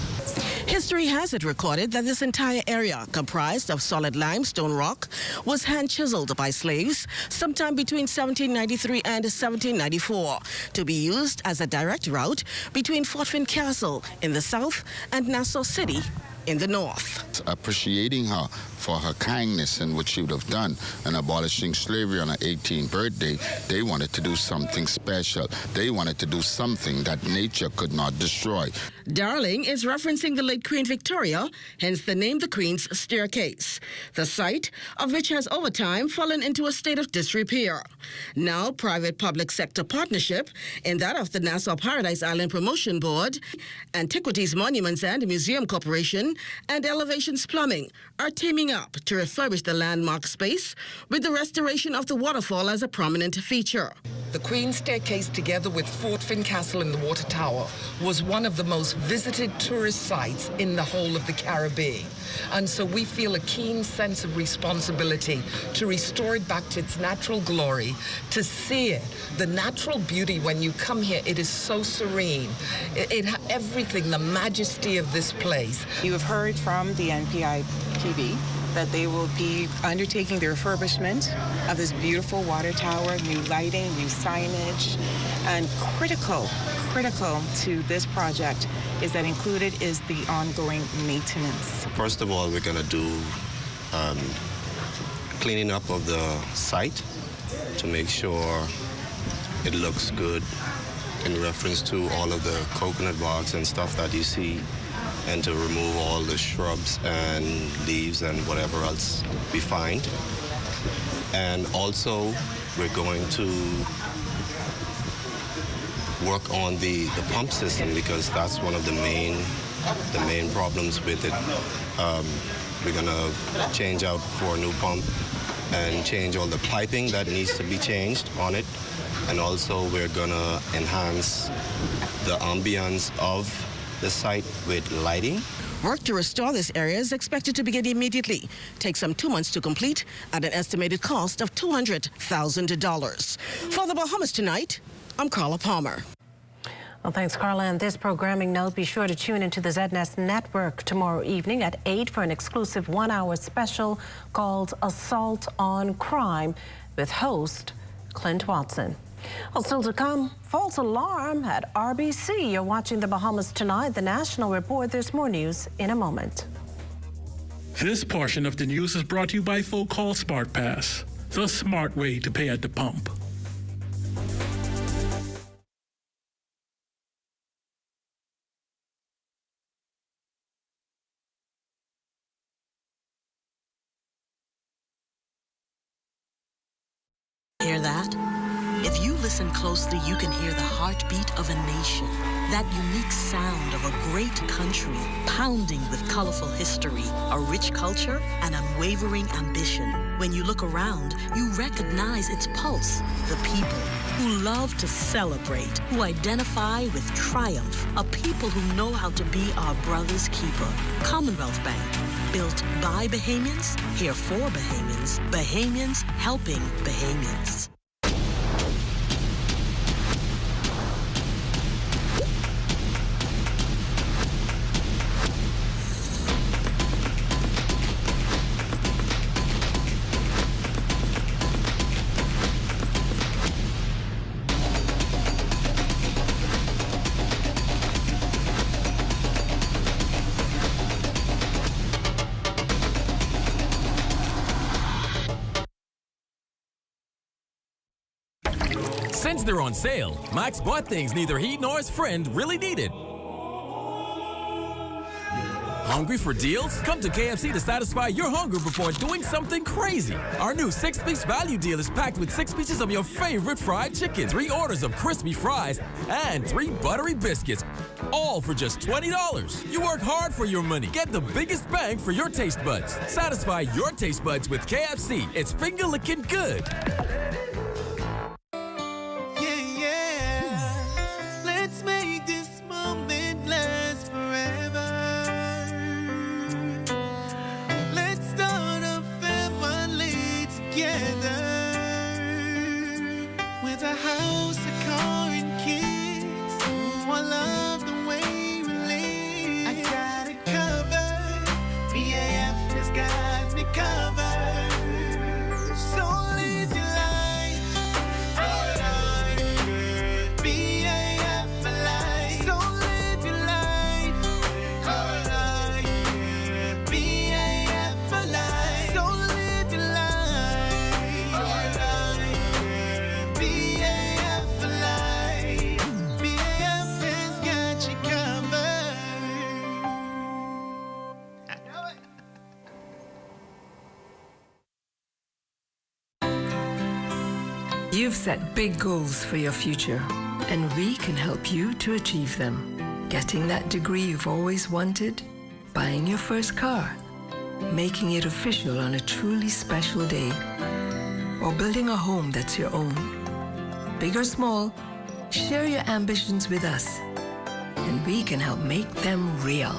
History has it recorded that this entire area, comprised of solid limestone rock, was hand-chiseled by slaves sometime between 1793 and 1794 to be used as a direct route between Fort Fincastle in the south and Nassau City in the north. Appreciating her for her kindness and what she would have done in abolishing slavery on her 18th birthday, they wanted to do something special. They wanted to do something that nature could not destroy. Darling is referencing the late Queen Victoria, hence the name the Queen's Staircase, the site of which has over time fallen into a state of disrepair. Now, private-public sector partnership in that of the Nassau Paradise Island Promotion Board, Antiquities Monuments and Museum Corporation, and Elevations Plumbing are teaming gearing up to refurbish the landmark space with the restoration of the waterfall as a prominent feature. The Queen's Staircase, together with Fort Fincastle and the Water Tower, was one of the most visited tourist sites in the whole of the Caribbean. And so we feel a keen sense of responsibility to restore it back to its natural glory, to see it. The natural beauty, when you come here, it is so serene. It everything, the majesty of this place. You have heard from the NPI TV that they will be undertaking the refurbishment of this beautiful water tower, new lighting, new signage, and critical to this project is that included is the ongoing maintenance. First of all, we're going to do cleaning up of the site to make sure it looks good in reference to all of the coconut barks and stuff that you see, and to remove all the shrubs and leaves and whatever else we find. And also, we're going to work on the pump system, because that's one of the main problems with it. We're gonna change out for a new pump and change all the piping that needs to be changed on it. And also we're gonna enhance the ambience of the site with lighting. Work to restore this area is expected to begin immediately. Take some 2 months to complete at an estimated cost of $200,000. For the Bahamas Tonight, I'm Carla Palmer. Well, thanks, Carla. And this programming note, be sure to tune into the ZNS Network tomorrow evening at 8 for an exclusive 1-hour special called Assault on Crime with host Clint Watson. Well, still to come, false alarm at RBC. You're watching the Bahamas Tonight, the National Report. There's more news in a moment. This portion of the news is brought to you by Call Smart Pass, the smart way to pay at the pump. Hear that? If you listen closely, you can hear the heartbeat of a nation. That unique sound of a great country pounding with colorful history, a rich culture, and unwavering ambition. When you look around, you recognize its pulse. The people who love to celebrate, who identify with triumph, a people who know how to be our brother's keeper. Commonwealth Bank, built by Bahamians, here for Bahamians, Bahamians helping Bahamians. Since they're on sale, Max bought things neither he nor his friend really needed. Hungry for deals? Come to KFC to satisfy your hunger before doing something crazy. Our new 6-piece value deal is packed with 6 pieces of your favorite fried chicken, 3 orders of crispy fries, and 3 buttery biscuits, all for just $20. You work hard for your money. Get the biggest bang for your taste buds. Satisfy your taste buds with KFC. It's finger-licking good. Let's make this moment last forever. Let's start a family together with a house, a car, and kids. Oh, I love the way we live. I got it covered. BAF has got me covered. So live your life. You've set big goals for your future, and we can help you to achieve them. Getting that degree you've always wanted, buying your first car, making it official on a truly special day, or building a home that's your own. Big or small, share your ambitions with us, and we can help make them real.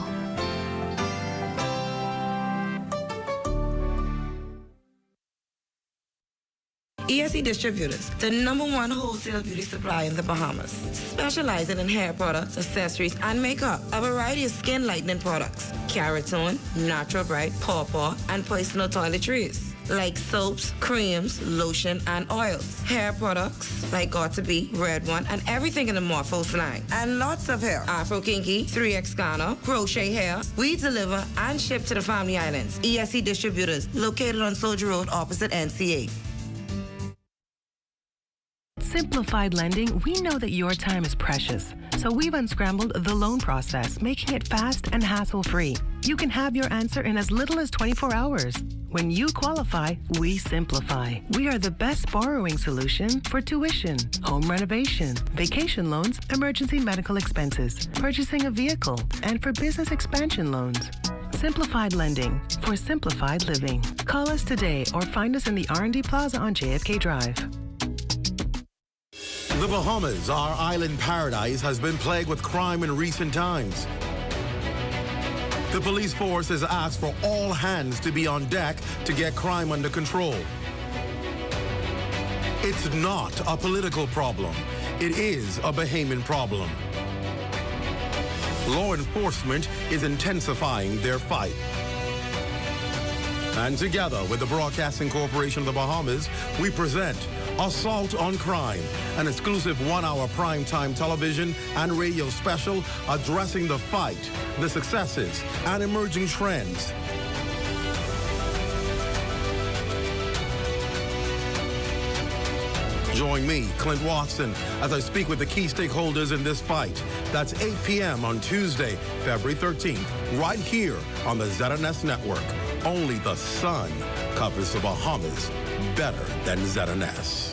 ESE Distributors, the #1 wholesale beauty supplier in the Bahamas, specializing in hair products, accessories, and makeup. A variety of skin lightening products, Keratin, Natural Bright, Pawpaw, and personal toiletries, like soaps, creams, lotion, and oils. Hair products like Got2b, Red One, and everything in the Morphos line. And lots of hair. Afro Kinky, 3X Ghana, crochet hair. We deliver and ship to the Family Islands. ESE Distributors, located on Soldier Road opposite NCA. Simplified Lending, we know that your time is precious. So we've unscrambled the loan process, making it fast and hassle-free. You can have your answer in as little as 24 hours. When you qualify, we simplify. We are the best borrowing solution for tuition, home renovation, vacation loans, emergency medical expenses, purchasing a vehicle, and for business expansion loans. Simplified Lending for simplified living. Call us today or find us in the R&D Plaza on JFK Drive. The Bahamas, our island paradise, has been plagued with crime in recent times. The police force has asked for all hands to be on deck to get crime under control. It's not a political problem. It is a Bahamian problem. Law enforcement is intensifying their fight. And together with the Broadcasting Corporation of the Bahamas, we present Assault on Crime, an exclusive 1-hour primetime television and radio special addressing the fight, the successes, and emerging trends. Join me, Clint Watson, as I speak with the key stakeholders in this fight. That's 8 p.m. on Tuesday, February 13th, right here on the ZNS Network. Only the sun covers the Bahamas better than ZNS.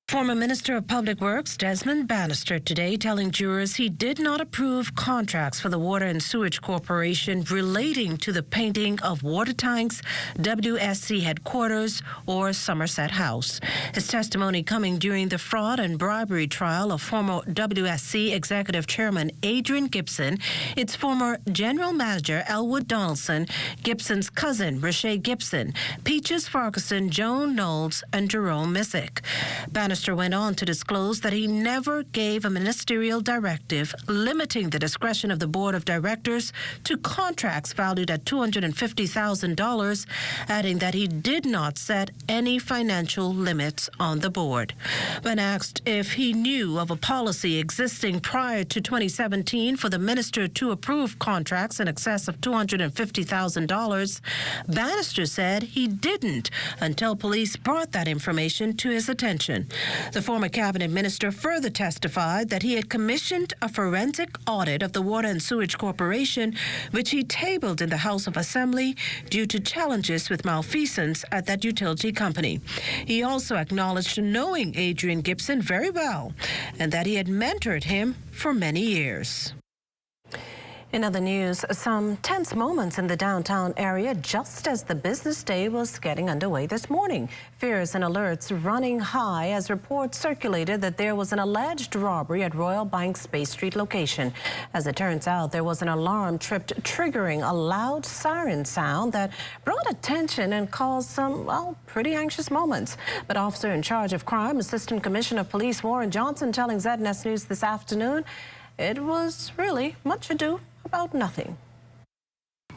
Former Minister of Public Works Desmond Bannister today telling jurors he did not approve contracts for the Water and Sewage Corporation relating to the painting of water tanks, WSC headquarters, or Somerset House. His testimony coming during the fraud and bribery trial of former WSC Executive Chairman Adrian Gibson, its former General Manager Elwood Donaldson, Gibson's cousin Rashay Gibson, Peaches Farquharson, Joan Knowles, and Jerome Missick. Bannister went on to disclose that he never gave a ministerial directive limiting the discretion of the board of directors to contracts valued at $250,000, adding that he did not set any financial limits on the board. When asked if he knew of a policy existing prior to 2017 for the minister to approve contracts in excess of $250,000, Bannister said he didn't until police brought that information to his attention. The former cabinet minister further testified that he had commissioned a forensic audit of the Water and Sewage Corporation, which he tabled in the House of Assembly due to challenges with malfeasance at that utility company. He also acknowledged knowing Adrian Gibson very well and that he had mentored him for many years. In other news, some tense moments in the downtown area just as the business day was getting underway this morning. Fears and alerts running high as reports circulated that there was an alleged robbery at Royal Bank's Bay Street location. As it turns out, there was an alarm tripped, triggering a loud siren sound that brought attention and caused some, well, pretty anxious moments. But officer in charge of crime, Assistant Commissioner of Police Warren Johnson, telling ZNS News this afternoon, it was really much ado about nothing.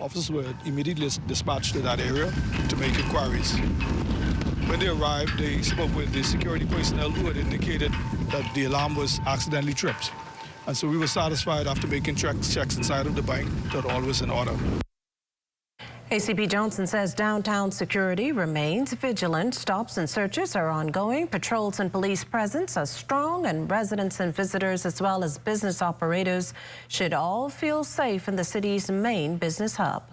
Officers were immediately dispatched to that area to make inquiries. When they arrived, they spoke with the security personnel who had indicated that the alarm was accidentally tripped. And so we were satisfied after making checks inside of the bank that all was in order. ACP Johnson says downtown security remains vigilant. Stops and searches are ongoing. Patrols and police presence are strong, and residents and visitors as well as business operators should all feel safe in the city's main business hub.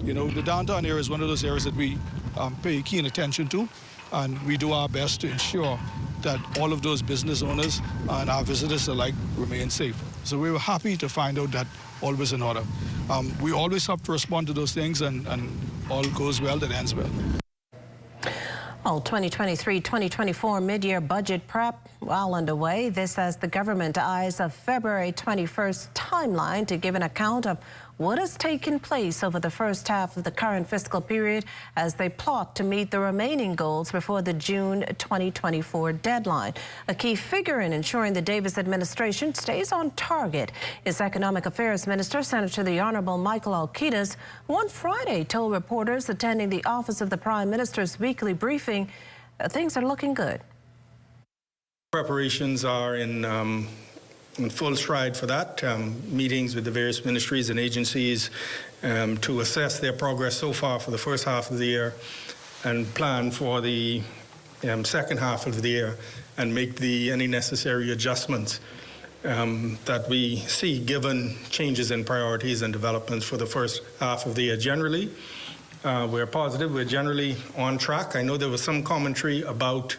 You know, the downtown area is one of those areas that we pay keen attention to, and we do our best to ensure that all of those business owners and our visitors alike remain safe. So we were happy to find out that all was in order. We always have to respond to those things, and all goes well that ends well. Well, 2023-2024 mid-year budget prep well underway. This as the government eyes a February 21st timeline to give an account of what has taken place over the first half of the current fiscal period as they plot to meet the remaining goals before the June 2024 deadline. A key figure in ensuring the Davis administration stays on target is Economic Affairs Minister Senator the Honorable Michael Alcides, who on Friday told reporters attending the Office of the Prime Minister's weekly briefing things are looking good. Preparations are in full stride for that. Meetings with the various ministries and agencies to assess their progress so far for the first half of the year and plan for the second half of the year and make any necessary adjustments that we see given changes in priorities and developments for the first half of the year. Generally, we're positive. We're generally on track. I know there was some commentary about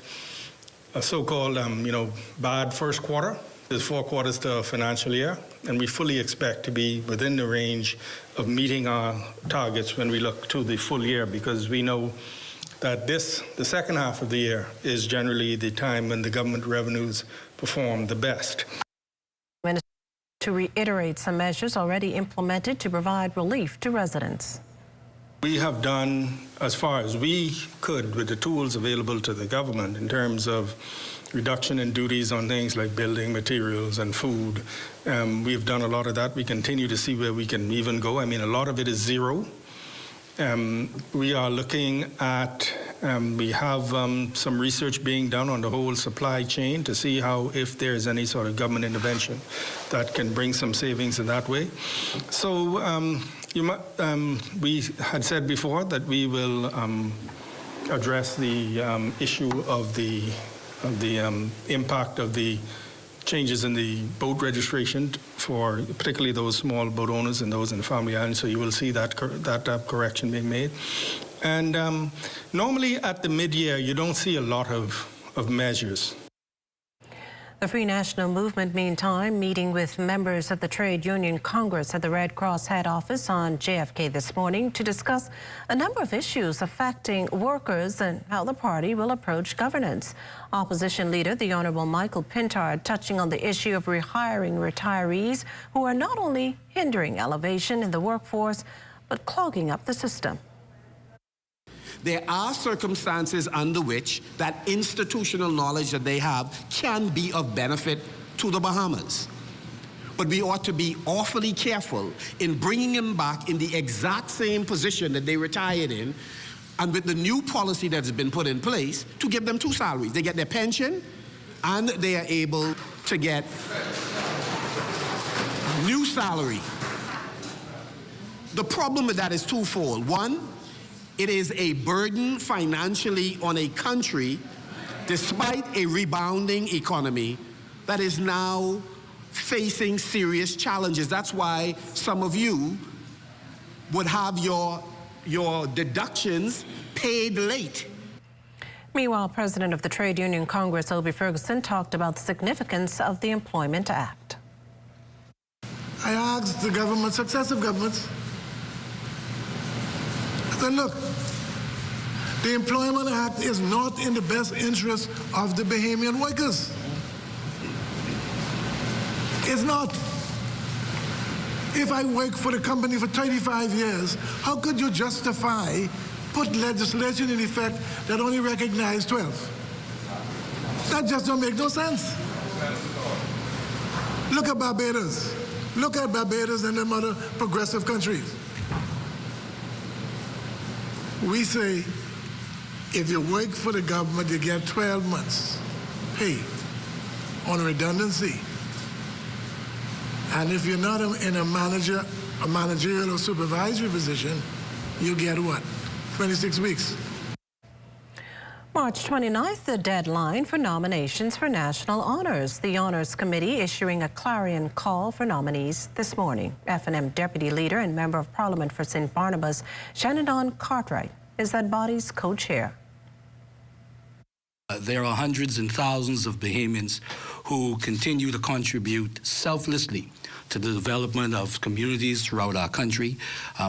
a so-called, bad first quarter. There's 4 quarters to a financial year, and we fully expect to be within the range of meeting our targets when we look to the full year, because we know that the second half of the year is generally the time when the government revenues perform the best. To reiterate some measures already implemented to provide relief to residents. We have done as far as we could with the tools available to the government in terms of reduction in duties on things like building materials and food. We've done a lot of that. We continue to see where we can even go. I mean, a lot of it is zero. We are looking at, we have some research being done on the whole supply chain to see if there's any sort of government intervention that can bring some savings in that way. So we had said before that we will address the issue of the impact of the changes in the boat registration for particularly those small boat owners and those in the family islands. So you will see that correction being made. And normally at the mid-year, you don't see a lot of measures. The Free National Movement, meantime, meeting with members of the Trade Union Congress at the Red Cross head office on JFK this morning to discuss a number of issues affecting workers and how the party will approach governance. Opposition leader, the Honorable Michael Pintard, touching on the issue of rehiring retirees who are not only hindering elevation in the workforce, but clogging up the system. There are circumstances under which that institutional knowledge that they have can be of benefit to the Bahamas. But we ought to be awfully careful in bringing them back in the exact same position that they retired in, and with the new policy that has been put in place, to give them 2 salaries. They get their pension, and they are able to get new salary. The problem with that is twofold. One, it is a burden financially on a country, despite a rebounding economy, that is now facing serious challenges. That's why some of you would have your deductions paid late. Meanwhile, President of the Trade Union Congress, Obie Ferguson, talked about the significance of the Employment Act. I asked the government, successive governments, I said, look, the Employment Act is not in the best interest of the Bahamian workers. It's not. If I work for the company for 35 years, how could you justify put legislation in effect that only recognizes 12? That just don't make no sense. Look at Barbados. Look at Barbados and them other progressive countries. We say, if you work for the government, you get 12 months pay on redundancy. And if you're not in a managerial or supervisory position, you get what? 26 weeks. March 29th, the deadline for nominations for national honors. The Honors Committee issuing a clarion call for nominees this morning. F&M Deputy Leader and Member of Parliament for St. Barnabas, Shannon Cartwright, is that body's co-chair. There are hundreds and thousands of Bahamians who continue to contribute selflessly to the development of communities throughout our country.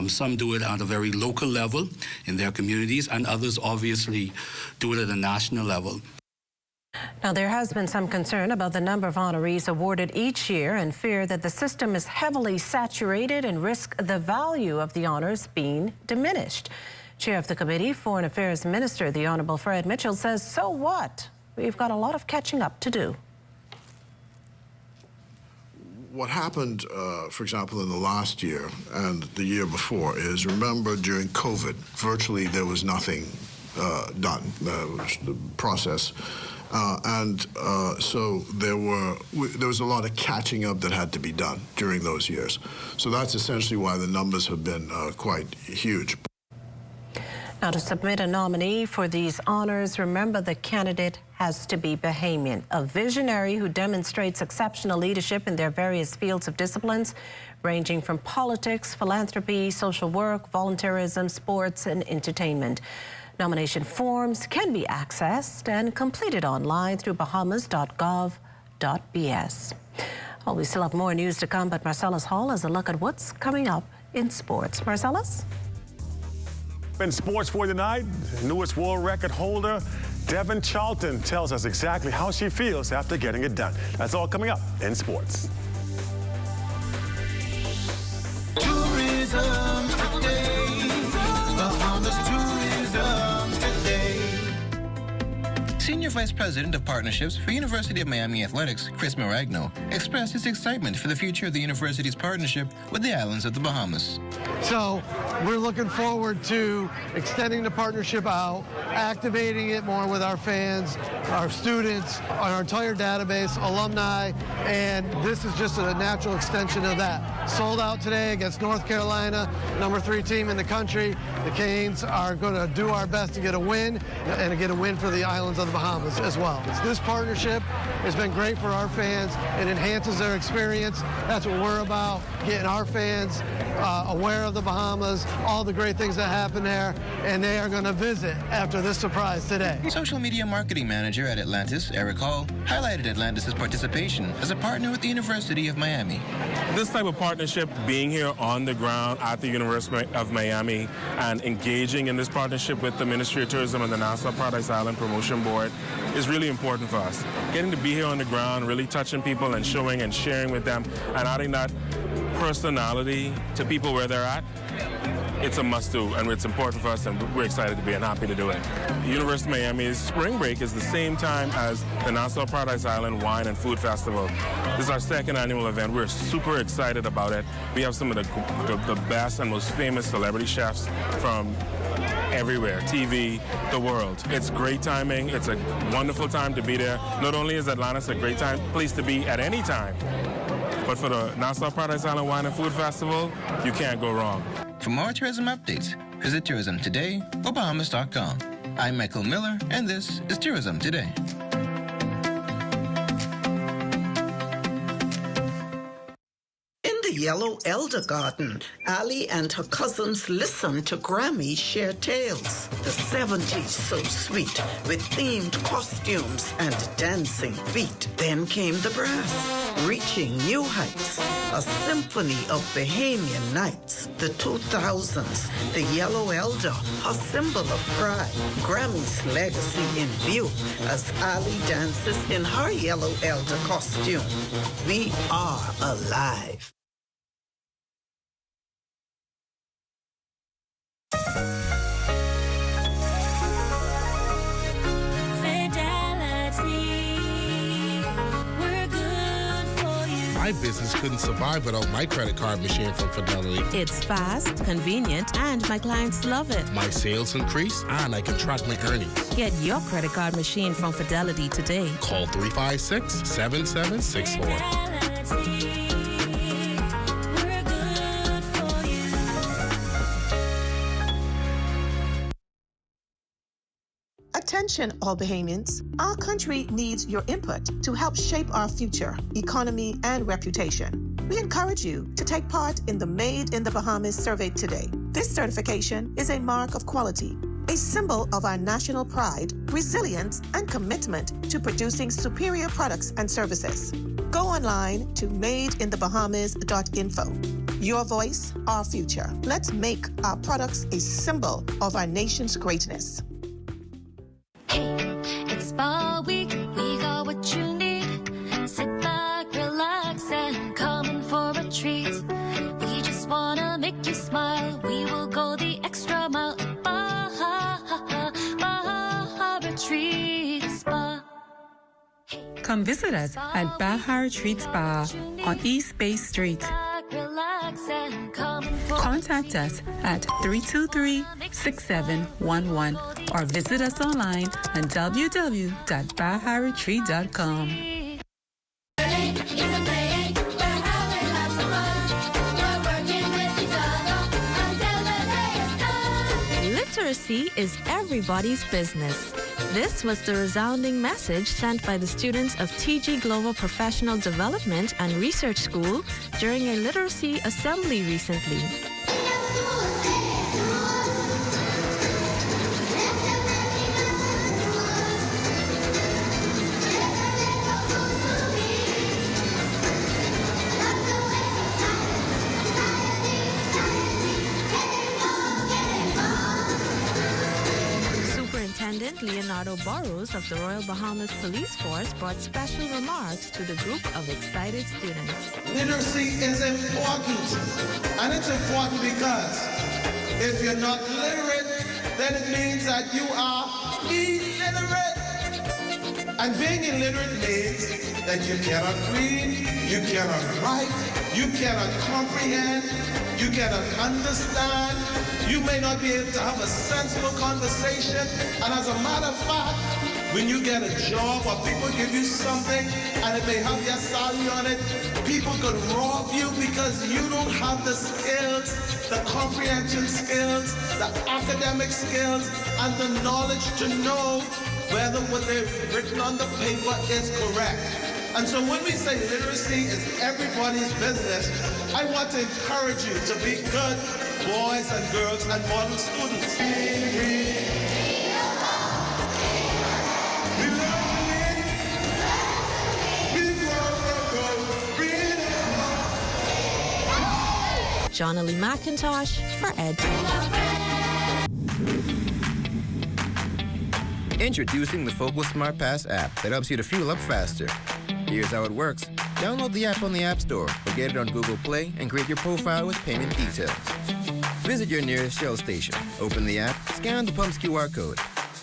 Some do it at a very local level in their communities, and others obviously do it at a national level. Now, there has been some concern about the number of honorees awarded each year and fear that the system is heavily saturated and risk the value of the honors being diminished. Chair of the Committee, Foreign Affairs Minister, the Honourable Fred Mitchell, says, so what? We've got a lot of catching up to do. What happened, for example, in the last year and the year before is, remember, during COVID, virtually there was nothing done, the process. So there was a lot of catching up that had to be done during those years. So that's essentially why the numbers have been quite huge. Now, to submit a nominee for these honors, remember the candidate has to be Bahamian, a visionary who demonstrates exceptional leadership in their various fields of disciplines, ranging from politics, philanthropy, social work, volunteerism, sports, and entertainment. Nomination forms can be accessed and completed online through bahamas.gov.bs. Well, we still have more news to come, but Marcellus Hall has a look at what's coming up in sports. Marcellus? In sports for tonight, newest world record holder Devin Charlton tells us exactly how she feels after getting it done. That's all coming up in sports. Tourism today. Bahamas tourism today. Senior Vice President of Partnerships for University of Miami Athletics, Chris Maragno, expressed his excitement for the future of the university's partnership with the islands of the Bahamas. So we're looking forward to extending the partnership out, activating it more with our fans, our students, our entire database, alumni, and this is just a natural extension of that. Sold out today against North Carolina, number 3 team in the country. The Canes are going to do our best to get a win and to get a win for the islands of the Bahamas as well. This partnership has been great for our fans. It enhances their experience. That's what we're about, getting our fans aware of the Bahamas, all the great things that happen there, and they are going to visit after this surprise today. Social media marketing manager at Atlantis, Eric Hall, highlighted Atlantis' participation as a partner with the University of Miami. This type of partnership, being here on the ground at the University of Miami and engaging in this partnership with the Ministry of Tourism and the Nassau Paradise Island Promotion Board is really important for us. Getting to be here on the ground, really touching people and showing and sharing with them and adding that personality to people where they're at, it's a must-do, and it's important for us, and we're excited to be and happy to do it. The University of Miami's spring break is the same time as the Nassau Paradise Island Wine and Food Festival. This is our second annual event. We're super excited about it. We have some of the best and most famous celebrity chefs from everywhere, TV, the world. It's great timing. It's a wonderful time to be there. Not only is Atlantis a great place to be at any time, but for the Nassau Paradise Island Wine and Food Festival, you can't go wrong. For more tourism updates, visit Tourism Today or Bahamas.com. I'm Michael Miller, and this is Tourism Today. In the Yellow Elder Garden, Ali and her cousins listened to Grammy share tales. The 70s so sweet, with themed costumes and dancing feet. Then came the brass, reaching new heights. A symphony of Bahamian nights. The 2000s, the Yellow Elder, a symbol of pride. Grammy's legacy in view as Ali dances in her Yellow Elder costume. We are alive. My business couldn't survive without my credit card machine from Fidelity. It's fast, convenient, and my clients love it. My sales increase, and I can track my earnings. Get your credit card machine from Fidelity today. Call 356-7764. Attention, all Bahamians. Our country needs your input to help shape our future, economy, and reputation. We encourage you to take part in the Made in the Bahamas survey today. This certification is a mark of quality, a symbol of our national pride, resilience, and commitment to producing superior products and services. Go online to madeinthebahamas.info. Your voice, our future. Let's make our products a symbol of our nation's greatness. It's Spa Week, we got what you need. Sit back, relax, and come in for a treat. We just wanna make you smile. We will go the extra mile at Bahama Retreat Spa. Come visit us at Bahama Retreat Spa on East Bay Street. Contact us at 323-6711 or visit us online at www.baharetreat.com. Literacy is everybody's business. This was the resounding message sent by the students of TG Global Professional Development and Research School during a literacy assembly recently. Superintendent Leonardo Burrows of the Royal Bahamas Police Force brought special remarks to the group of excited students. Literacy is important, and it's important because if you're not literate, then it means that you are illiterate. And being illiterate means that you cannot read, you cannot write, you cannot comprehend, you cannot understand. You may not be able to have a sensible conversation. And as a matter of fact, when you get a job or people give you something and it may have your salary on it, people could rob you because you don't have the skills, the comprehension skills, the academic skills, and the knowledge to know whether what they've written on the paper is correct. And so when we say literacy is everybody's business, I want to encourage you to be good boys and girls and model students. Johnny McIntosh for Ed. Introducing the Focal Smart Pass app that helps you to fuel up faster. Here's how it works. Download the app on the App Store or get it on Google Play and create your profile with payment details. Visit your nearest Shell station. Open the app, scan the pump's QR code.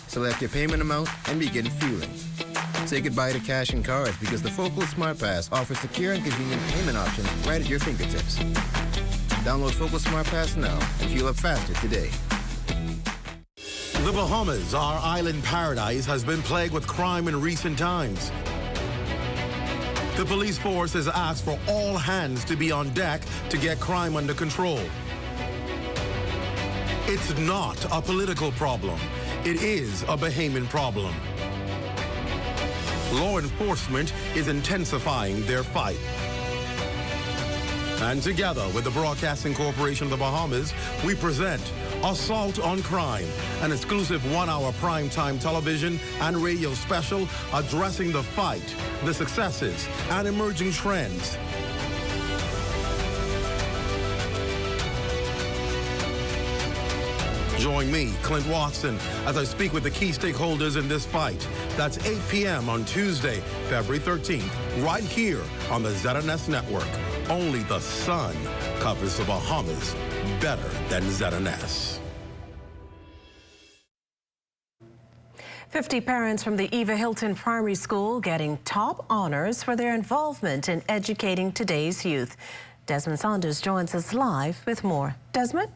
Select your payment amount and begin fueling. Say goodbye to cash and cards because the Focal Smart Pass offers secure and convenient payment options right at your fingertips. Download Focal Smart Pass now and fuel up faster today. The Bahamas, our island paradise, has been plagued with crime in recent times. The police force has asked for all hands to be on deck to get crime under control. It's not a political problem. It is a Bahamian problem. Law enforcement is intensifying their fight. And together with the Broadcasting Corporation of the Bahamas, we present Assault on Crime, an exclusive one-hour primetime television and radio special addressing the fight, the successes, and emerging trends. Join me, Clint Watson, as I speak with the key stakeholders in this fight. That's 8 p.m. on Tuesday, February 13th, right here on the ZNS Network. Only the sun covers the Bahamas better than ZNS. 50 parents from the Eva Hilton Primary School getting top honors for their involvement in educating today's youth. Desmond Saunders joins us live with more. Desmond?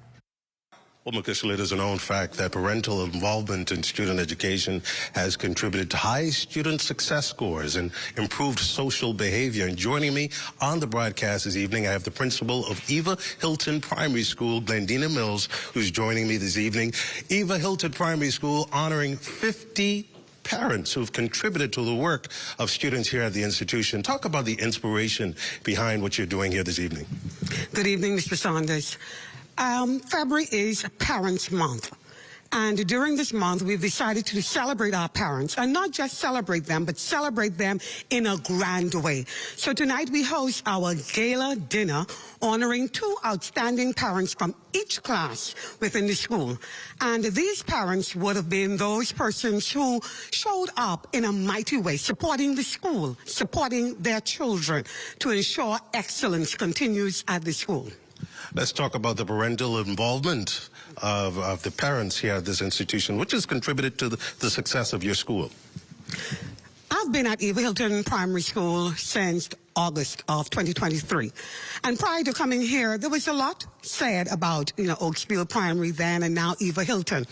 Well, Makishala, it is a known fact that parental involvement in student education has contributed to high student success scores and improved social behavior. And joining me on the broadcast this evening, I have the principal of Eva Hilton Primary School, Glendina Mills, who's joining me this evening. Eva Hilton Primary School honoring 50 parents who've contributed to the work of students here at the institution. Talk about the inspiration behind what you're doing here this evening. Good evening, Mr. Saunders. February is Parents Month, And during this month, we've decided to celebrate our parents, and not just celebrate them, but celebrate them in a grand way. So tonight we host our gala dinner honoring 2 outstanding parents from each class within the school. And these parents would have been those persons who showed up in a mighty way, supporting the school, supporting their children to ensure excellence continues at the school. Let's talk about the parental involvement of the parents here at this institution, which has contributed to the success of your school. I've been at Eva Hilton Primary School since August of 2023. And prior to coming here, there was a lot said about, Oaksfield Primary then and now Eva Hilton.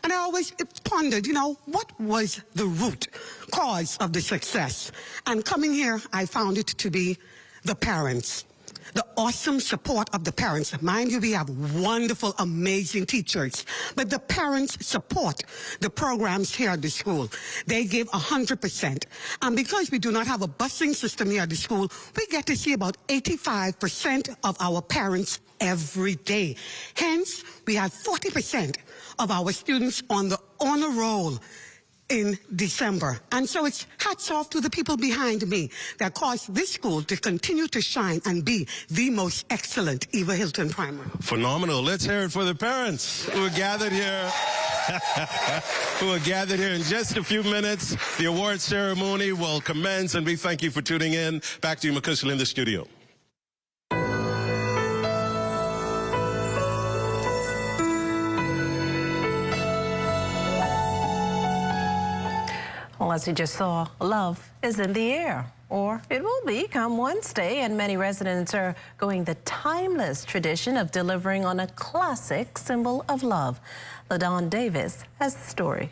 And I always pondered, what was the root cause of the success? And coming here, I found it to be the parents. The awesome support of the parents. Mind you, we have wonderful, amazing teachers, but the parents support the programs here at the school. They give 100%. And because we do not have a busing system here at the school, we get to see about 85% of our parents every day. Hence, we have 40% of our students on the honor roll in December. And so it's hats off to the people behind me that caused this school to continue to shine and be the most excellent Eva Hilton Primary. Phenomenal. Let's hear it for the parents who are gathered here. In just a few minutes. The award ceremony will commence, and we thank you for tuning in. Back to you, McCushel, in the studio. Well, as you just saw, love is in the air, or it will be come Wednesday, and many residents are going the timeless tradition of delivering on a classic symbol of love. LaDawn Davis has the story.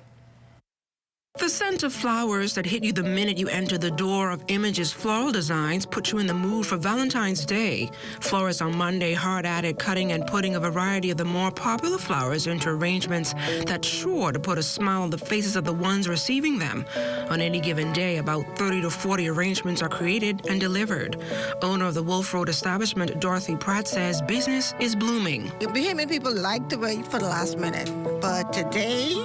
The scent of flowers that hit you the minute you enter the door of Image's floral designs put you in the mood for Valentine's Day. Florists on Monday hard at it, cutting and putting a variety of the more popular flowers into arrangements that's sure to put a smile on the faces of the ones receiving them. On any given day, about 30 to 40 arrangements are created and delivered. Owner of the Wolf Road establishment, Dorothy Pratt, says business is blooming. Bahamian people like to wait for the last minute, but today,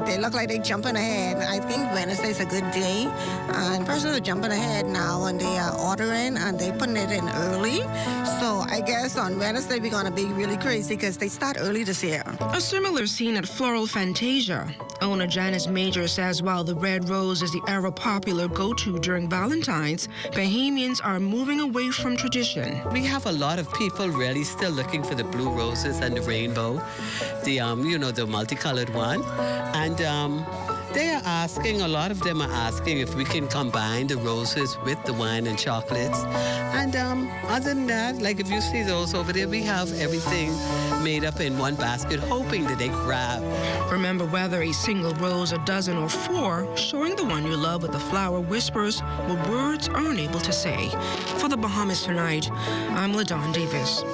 they look like they're jumping ahead. I think Wednesday's a good day. And persons are jumping ahead now, and they are ordering, and they're putting it in early. So I guess on Wednesday, we're going to be really crazy because they start early this year. A similar scene at Floral Fantasia. Owner Janice Major says while the red rose is the ever popular go-to during Valentine's, Bahamians are moving away from tradition. We have a lot of people really still looking for the blue roses and the rainbow, the multicolored one. And they are asking, a lot of them are asking if we can combine the roses with the wine and chocolates. And other than that, like if you see those over there, we have everything made up in one basket, hoping that they grab. Remember, whether a single rose, a dozen, or 4, showing the one you love with the flower whispers what words are unable to say. For the Bahamas Tonight, I'm LaDawn Davis.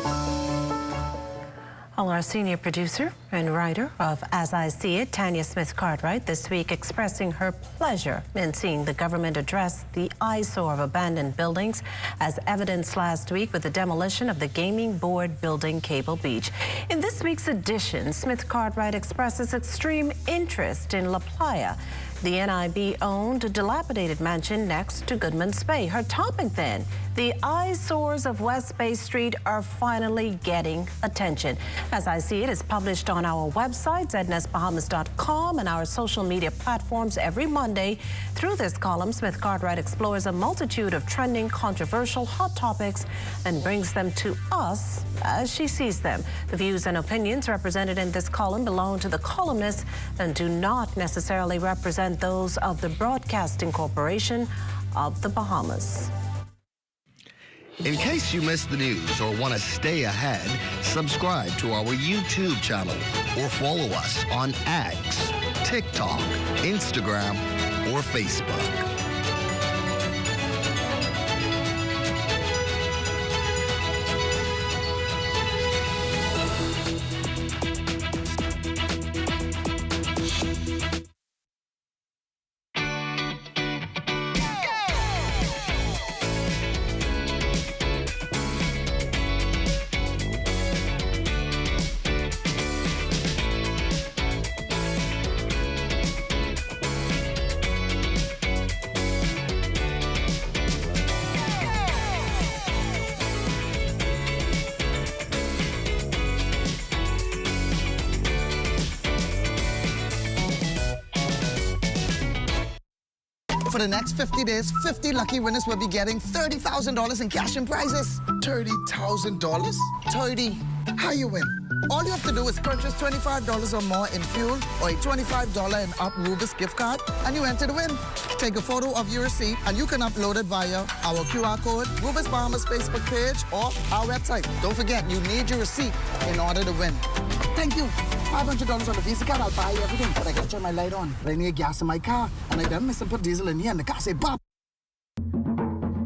Well, our senior producer and writer of As I See It, Tanya Smith-Cartwright, this week expressing her pleasure in seeing the government address the eyesore of abandoned buildings, as evidenced last week with the demolition of the gaming board building Cable Beach. In this week's edition, Smith-Cartwright expresses extreme interest in La Playa, the NIB-owned dilapidated mansion next to Goodman's Bay. Her topic then, the eyesores of West Bay Street are finally getting attention. As I See It is published on our website, znsbahamas.com, and our social media platforms every Monday. Through this column, Smith-Cartwright explores a multitude of trending, controversial, hot topics and brings them to us as she sees them. The views and opinions represented in this column belong to the columnist and do not necessarily represent those of the Broadcasting Corporation of the Bahamas. In case you missed the news or want to stay ahead, subscribe to our YouTube channel or follow us on X, TikTok, Instagram, or Facebook. For the next 50 days, 50 lucky winners will be getting $30,000 in cash and prizes. $30,000? 30. How you win? All you have to do is purchase $25 or more in fuel or a $25 and up Rubus gift card, and you enter to win. Take a photo of your receipt, and you can upload it via our QR code, Rubus Bahama's Facebook page, or our website. Don't forget, you need your receipt in order to win. Thank you. $500 on the Visa card, I'll buy everything, but I gotta turn my light on. But I need gas in my car, and I done miss and put diesel in here, and the car say, "Bop."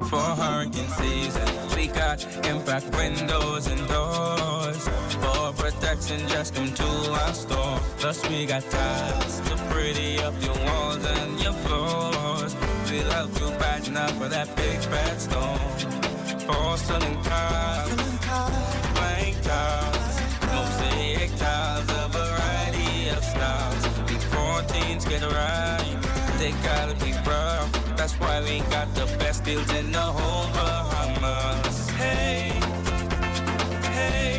For hurricane season, we got impact windows and doors. For protection, just come to our store. Plus we got tiles to pretty up your walls and your floors. We'll help you brighten up for that big bad storm. Porcelain tiles, blank tiles, mosaic tiles, a variety of styles. Before teens get right, they gotta be rough. That's why we got the best deals in the whole Bahamas. Hey, hey.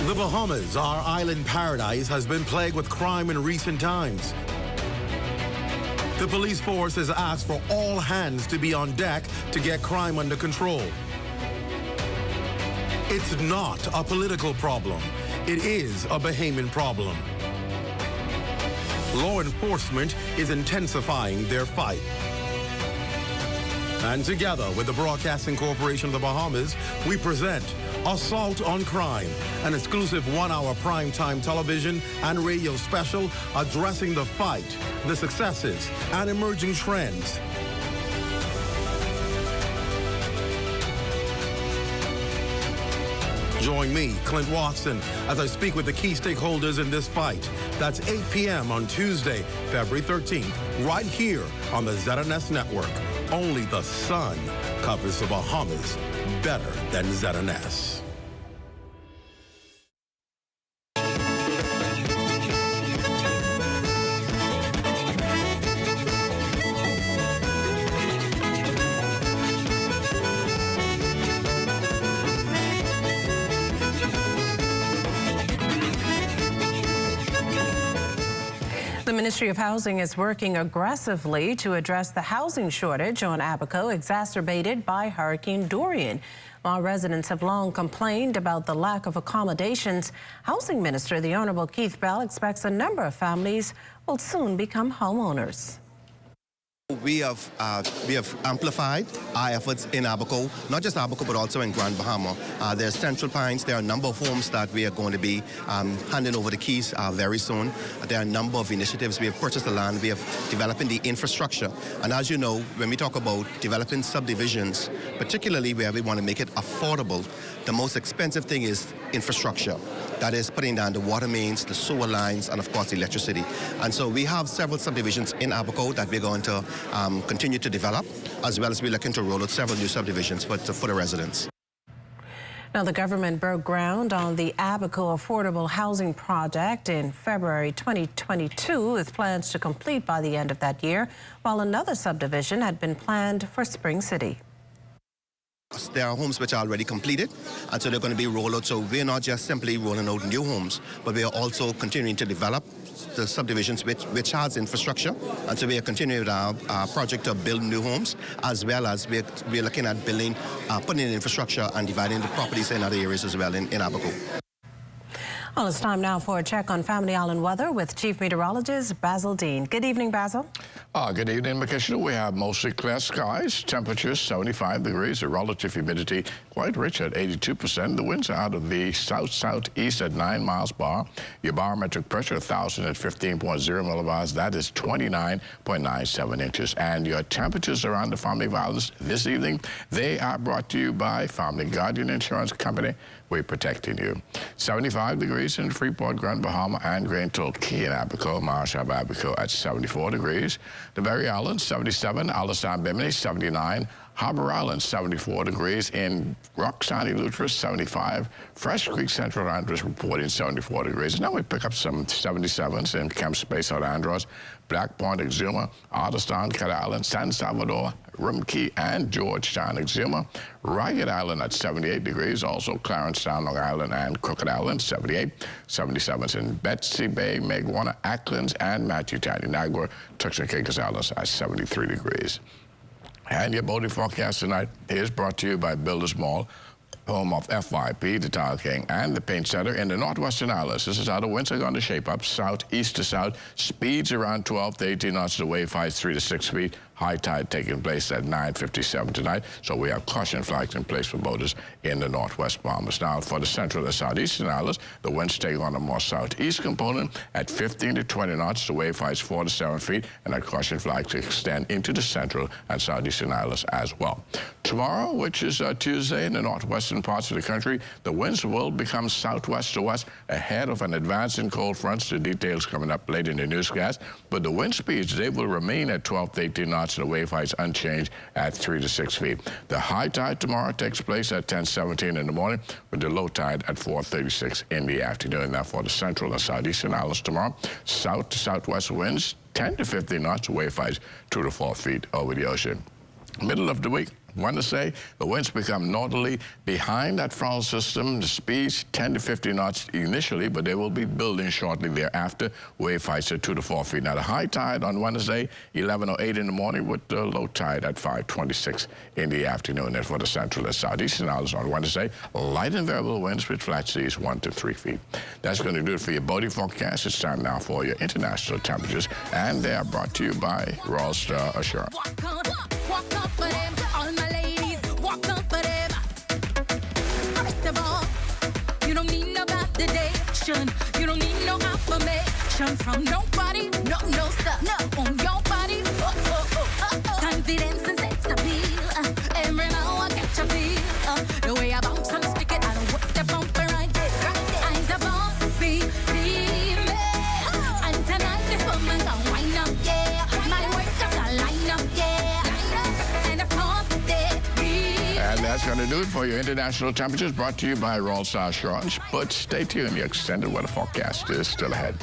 The Bahamas, our island paradise, has been plagued with crime in recent times. The police force has asked for all hands to be on deck to get crime under control. It's not a political problem. It is a Bahamian problem. Law enforcement is intensifying their fight. And together with the Broadcasting Corporation of the Bahamas, we present Assault on Crime, an exclusive one-hour primetime television and radio special addressing the fight, the successes, and emerging trends. Join me, Clint Watson, as I speak with the key stakeholders in this fight. That's 8 p.m. on Tuesday, February 13th, right here on the ZNS Network. Only the sun covers the Bahamas better than ZNS. The Ministry of Housing is working aggressively to address the housing shortage on Abaco, exacerbated by Hurricane Dorian. While residents have long complained about the lack of accommodations, Housing Minister, the Honorable Keith Bell, expects a number of families will soon become homeowners. We have amplified our efforts in Abaco, not just Abaco, but also in Grand Bahama. There's Central Pines. There are a number of homes that we are going to be handing over the keys very soon. There are a number of initiatives. We have purchased the land. We have developing the infrastructure. And as you know, when we talk about developing subdivisions, particularly where we want to make it affordable, the most expensive thing is infrastructure. That is putting down the water mains, the sewer lines, and of course electricity. And so we have several subdivisions in Abaco that we're going to continue to develop, as well as we're looking to roll out several new subdivisions for the residents. Now, the government broke ground on the Abaco Affordable Housing Project in February 2022, with plans to complete by the end of that year, while another subdivision had been planned for Spring City. There are homes which are already completed, and so they're going to be rolled out. So we're not just simply rolling out new homes, but we are also continuing to develop the subdivisions which has infrastructure. And so we are continuing our project to build new homes, as well as we're looking at building, putting in infrastructure and dividing the properties in other areas as well in Abaco. Well, it's time now for a check on Family Island weather with Chief Meteorologist Basil Dean. Good evening, Basil. Good evening, Makishna. We have mostly clear skies, temperatures 75 degrees, the relative humidity quite rich at 82%. The winds are out of the south-southeast at 9 miles per hour. Your barometric pressure 1,000 at 15.0 millibars. That is 29.97 inches. And your temperatures around the Family Islands this evening, they are brought to you by Family Guardian Insurance Company. We're protecting you. 75 degrees in Freeport, Grand Bahama, and Parental, Key and Abaco, Marshall, Abaco at 74 degrees. The Berry Islands, 77. Alice Bimini, 79. Harbor Island, 74 degrees. In Rock Sandy, Lutras, 75. Fresh Creek, Central Andros reporting 74 degrees. And now we pick up some 77s in Camp Space at Andros, Black Point, Exuma, Artistan, Cat Island, San Salvador, Rumkey, and Georgetown, Exuma. Ragged Island at 78 degrees. Also Clarence Town, Long Island, and Crooked Island, 78. 77s in Betsy Bay, Megwana, Acklands, and Matthew-Town, Niagara, Turks and Caicos Islands at 73 degrees. And your boating forecast tonight is brought to you by Builders Mall, home of FYP, the Tile King, and the Paint Center in the Northwestern Islands. This is how the winds are going to shape up, southeast to south. Speeds around 12 to 18 knots. The wave height 3 to 6 feet. High tide taking place at 9:57 tonight. So we have caution flags in place for boaters in the Northwest Bahamas. Now for the central and southeastern islands, the winds take on a more southeast component at 15 to 20 knots. The wave height is 4 to 7 feet, and that caution flags extend into the central and southeastern islands as well. Tomorrow, which is Tuesday, in the northwestern parts of the country, the winds will become southwest to west ahead of an advancing cold front. The details coming up late in the newscast. But the wind speeds, they will remain at 12 to 18 knots. The wave heights unchanged at 3 to 6 feet. The high tide tomorrow takes place at 10:17 in the morning, with the low tide at 4:36 in the afternoon. Now for the central and southeastern islands tomorrow, south to southwest winds 10 to 15 knots, wave heights 2 to 4 feet over the ocean. Middle of the week, Wednesday, the winds become northerly behind that frontal system. The speeds 10 to 50 knots initially, but they will be building shortly thereafter. Wave heights at 2 to 4 feet. Now the high tide on Wednesday, 11:08 in the morning, with the low tide at 5:26 in the afternoon. And for the central and southeastern islands on Wednesday, light and variable winds with flat seas 1 to 3 feet. That's going to do it for your boating forecast. It's time now for your international temperatures, and they are brought to you by Royal Star Assurance. Walk up for them, all my ladies, walk up for them. First of all, you don't need no validation, you don't need no affirmation from nobody, no, sir, no, on your body, confidence and sex appeal, every now I get your feel, the way I bounce and stick it, I don't work the bumper right there, eyes above, be female, and tonight this woman gon' wind up, yeah, my work just a line up, yeah. And that's going to do it for your international temperatures, brought to you by Royal Star Assurance. But stay tuned, your extended weather forecast is still ahead.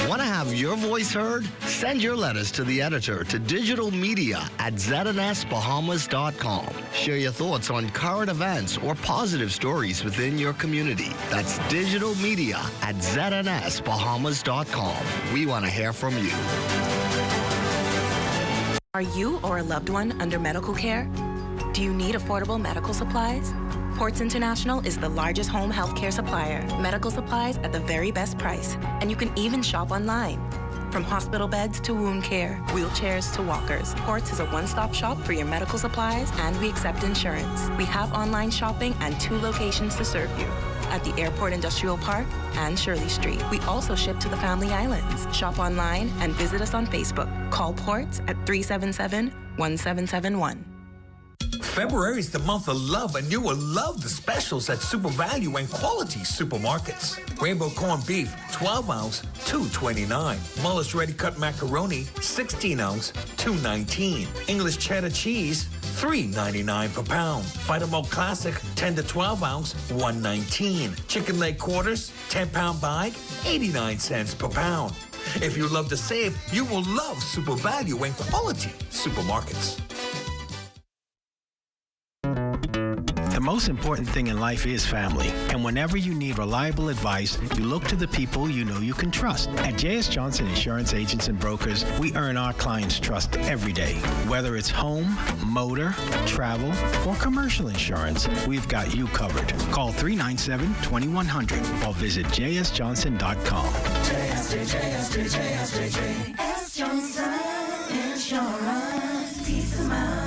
Want to have your voice heard? Send your letters to the editor to digitalmedia@znsbahamas.com. Share your thoughts on current events or positive stories within your community. That's digitalmedia@znsbahamas.com. We want to hear from you. Are you or a loved one under medical care? Do you need affordable medical supplies? Ports International is the largest home healthcare supplier. Medical supplies at the very best price. And you can even shop online. From hospital beds to wound care, wheelchairs to walkers, Ports is a one-stop shop for your medical supplies, and we accept insurance. We have online shopping and 2 locations to serve you, at the Airport Industrial Park and Shirley Street. We also ship to the Family Islands. Shop online and visit us on Facebook. Call Ports at 377-1771. February is the month of love, and you will love the specials at Super Value and Quality Supermarkets. Rainbow corned beef, 12 ounce, $2.29. Mullis ready cut macaroni, 16 ounce, $2.19. English cheddar cheese, $3.99 per pound. Vitamalt Classic, 10 to 12 ounce, $1.19. Chicken leg quarters, 10-pound bag, 89 cents per pound. If you love to save, you will love Super Value and Quality Supermarkets. The most important thing in life is family, and whenever you need reliable advice, you look to the people you know you can trust. At J.S. Johnson Insurance Agents and Brokers, we earn our clients' trust every day. Whether it's home, motor, travel, or commercial insurance, we've got you covered. Call 397-2100 or visit jsjohnson.com. JS Johnson Insurance, peace of mind.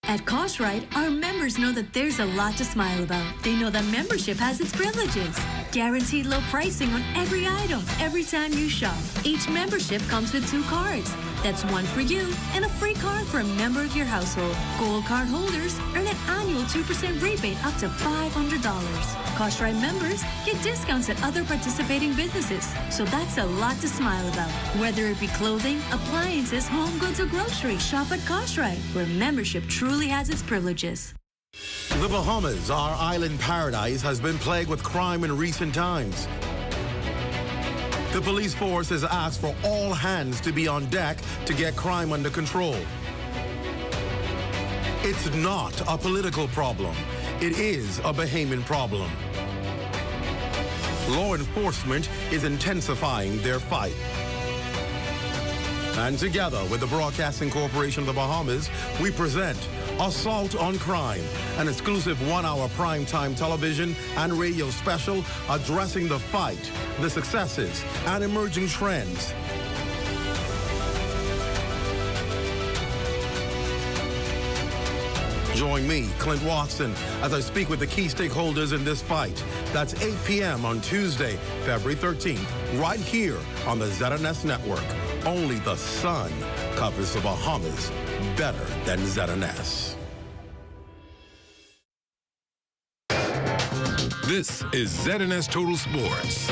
At Cartwright, our members know that there's a lot to smile about. They know that membership has its privileges. Guaranteed low pricing on every item, every time you shop. Each membership comes with 2 cards. That's one for you and a free card for a member of your household. Gold card holders earn an annual 2% rebate up to $500. Cartwright members get discounts at other participating businesses. So that's a lot to smile about. Whether it be clothing, appliances, home goods, or groceries, shop at Cartwright, where membership truly has its privileges. The Bahamas, our island paradise, has been plagued with crime in recent times. The police force has asked for all hands to be on deck to get crime under control. It's not a political problem. It is a Bahamian problem. Law enforcement is intensifying their fight. And together with the Broadcasting Corporation of the Bahamas, we present Assault on Crime, an exclusive 1-hour primetime television and radio special addressing the fight, the successes, and emerging trends. Join me, Clint Watson, as I speak with the key stakeholders in this fight. That's 8 p.m. on Tuesday, February 13th, right here on the ZNS Network. Only the sun covers the Bahamas better than ZNS. This is ZNS Total Sports.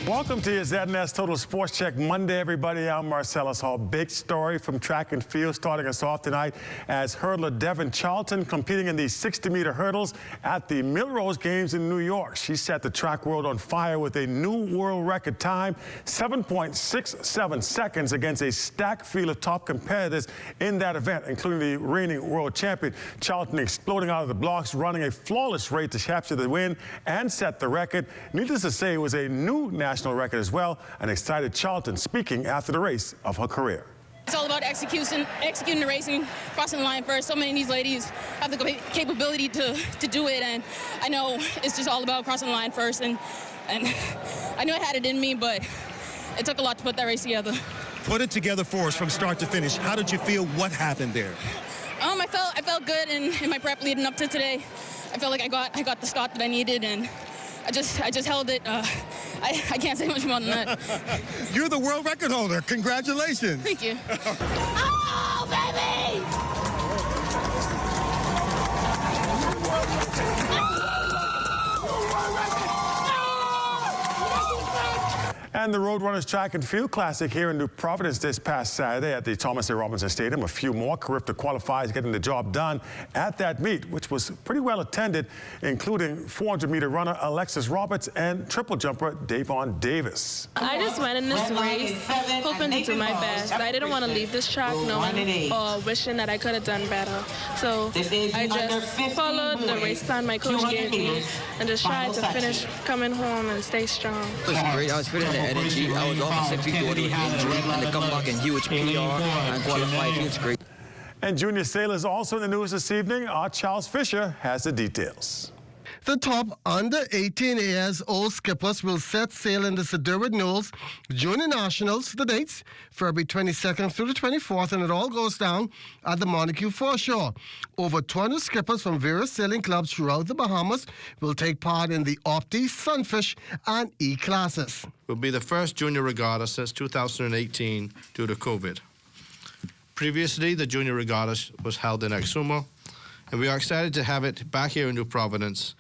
Welcome to your ZNS Total Sports Check Monday, everybody. I'm Marcellus Hall. Big story from track and field starting us off tonight as hurdler Devin Charlton competing in the 60-meter hurdles at the Millrose Games in New York. She set the track world on fire with a new world record time, 7.67 seconds against a stacked field of top competitors in that event, including the reigning world champion. Charlton exploding out of the blocks, running a flawless race to capture the win and set the record. Needless to say, it was a new national record as well, and excited Charlton speaking after the race of her career. It's all about executing the racing, crossing the line first. So many of these ladies have the capability to do it, and I know it's just all about crossing the line first, and I knew I had it in me, but it took a lot to put that race together. Put it together for us from start to finish. How did you feel? What happened there? I felt good in my prep leading up to today. I felt like I got the start that I needed, and I just held it. I can't say much more than that. You're the world record holder. Congratulations. Thank you. Oh, baby! And the Roadrunners Track and Field Classic here in New Providence this past Saturday at the Thomas A. Robinson Stadium. A few more Carifta qualifiers getting the job done at that meet, which was pretty well attended, including 400-meter runner Alexis Roberts and triple jumper Davon Davis. I just went in this race hoping to do my best. I didn't want to leave this track knowing or wishing that I could have done better. So I just followed the race plan my coach gave me and just tried to finish coming home and stay strong. It was great. I was feeling the energy. I was off for 6 weeks due to an injury, and to come back in huge PR and qualify, feels great. And junior sailors also in the news this evening. Our Charles Fisher has the details. The top under 18 years old skippers will set sail in the Sedgwick Knolls Junior Nationals. The dates, February 22nd through the 24th, and it all goes down at the Montague foreshore. Over 200 skippers from various sailing clubs throughout the Bahamas will take part in the Opti, Sunfish, and E classes. It will be the first junior regatta since 2018 due to COVID. Previously, the Junior Regatta was held in Exuma, and we are excited to have it back here in New Providence,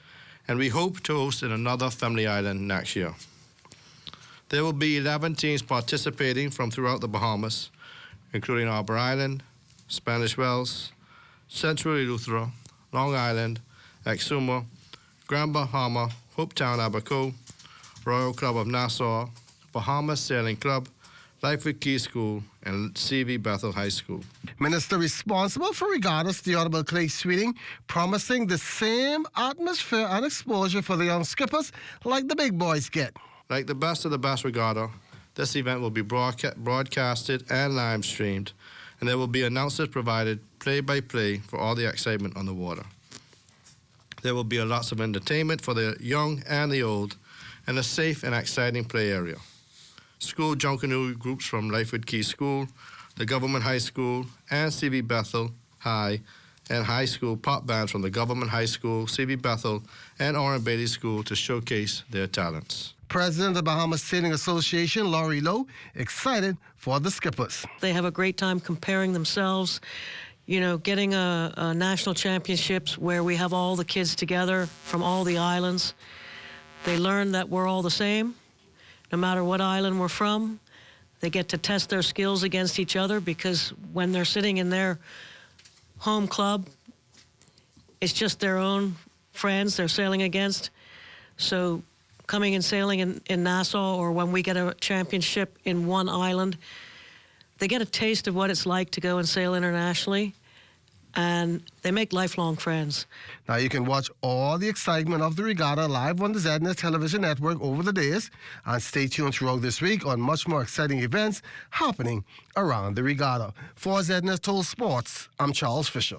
and we hope to host in another family island next year. There will be 11 teams participating from throughout the Bahamas, including Arbor Island, Spanish Wells, Central Eleuthera, Long Island, Exuma, Grand Bahama, Hopetown Abaco, Royal Club of Nassau, Bahamas Sailing Club, Lifewood Key School, and CV Bethel High School. Minister responsible for regattas, the Honorable Clay Sweeting, promising the same atmosphere and exposure for the young skippers like the big boys get. Like the best of the best regatta, this event will be broadcasted and live streamed, and there will be announcers provided play-by-play for all the excitement on the water. There will be lots of entertainment for the young and the old, and a safe and exciting play area. School Junkanoo groups from Lifewood Key School, the Government High School, and CV Bethel High, and high school pop bands from the Government High School, CV Bethel, and Orrin Bailey School to showcase their talents. President of the Bahamas Sailing Association, Laurie Lowe, excited for the skippers. They have a great time comparing themselves, you know, getting a national championships where we have all the kids together from all the islands. They learn that we're all the same, no matter what island we're from. They get to test their skills against each other because when they're sitting in their home club, it's just their own friends they're sailing against. So coming and sailing in Nassau, or when we get a championship in one island, they get a taste of what it's like to go and sail internationally, and they make lifelong friends. Now you can watch all the excitement of the regatta live on the ZNS television network over the days, and stay tuned throughout this week on much more exciting events happening around the regatta. For ZNS Total Sports, I'm Charles Fisher.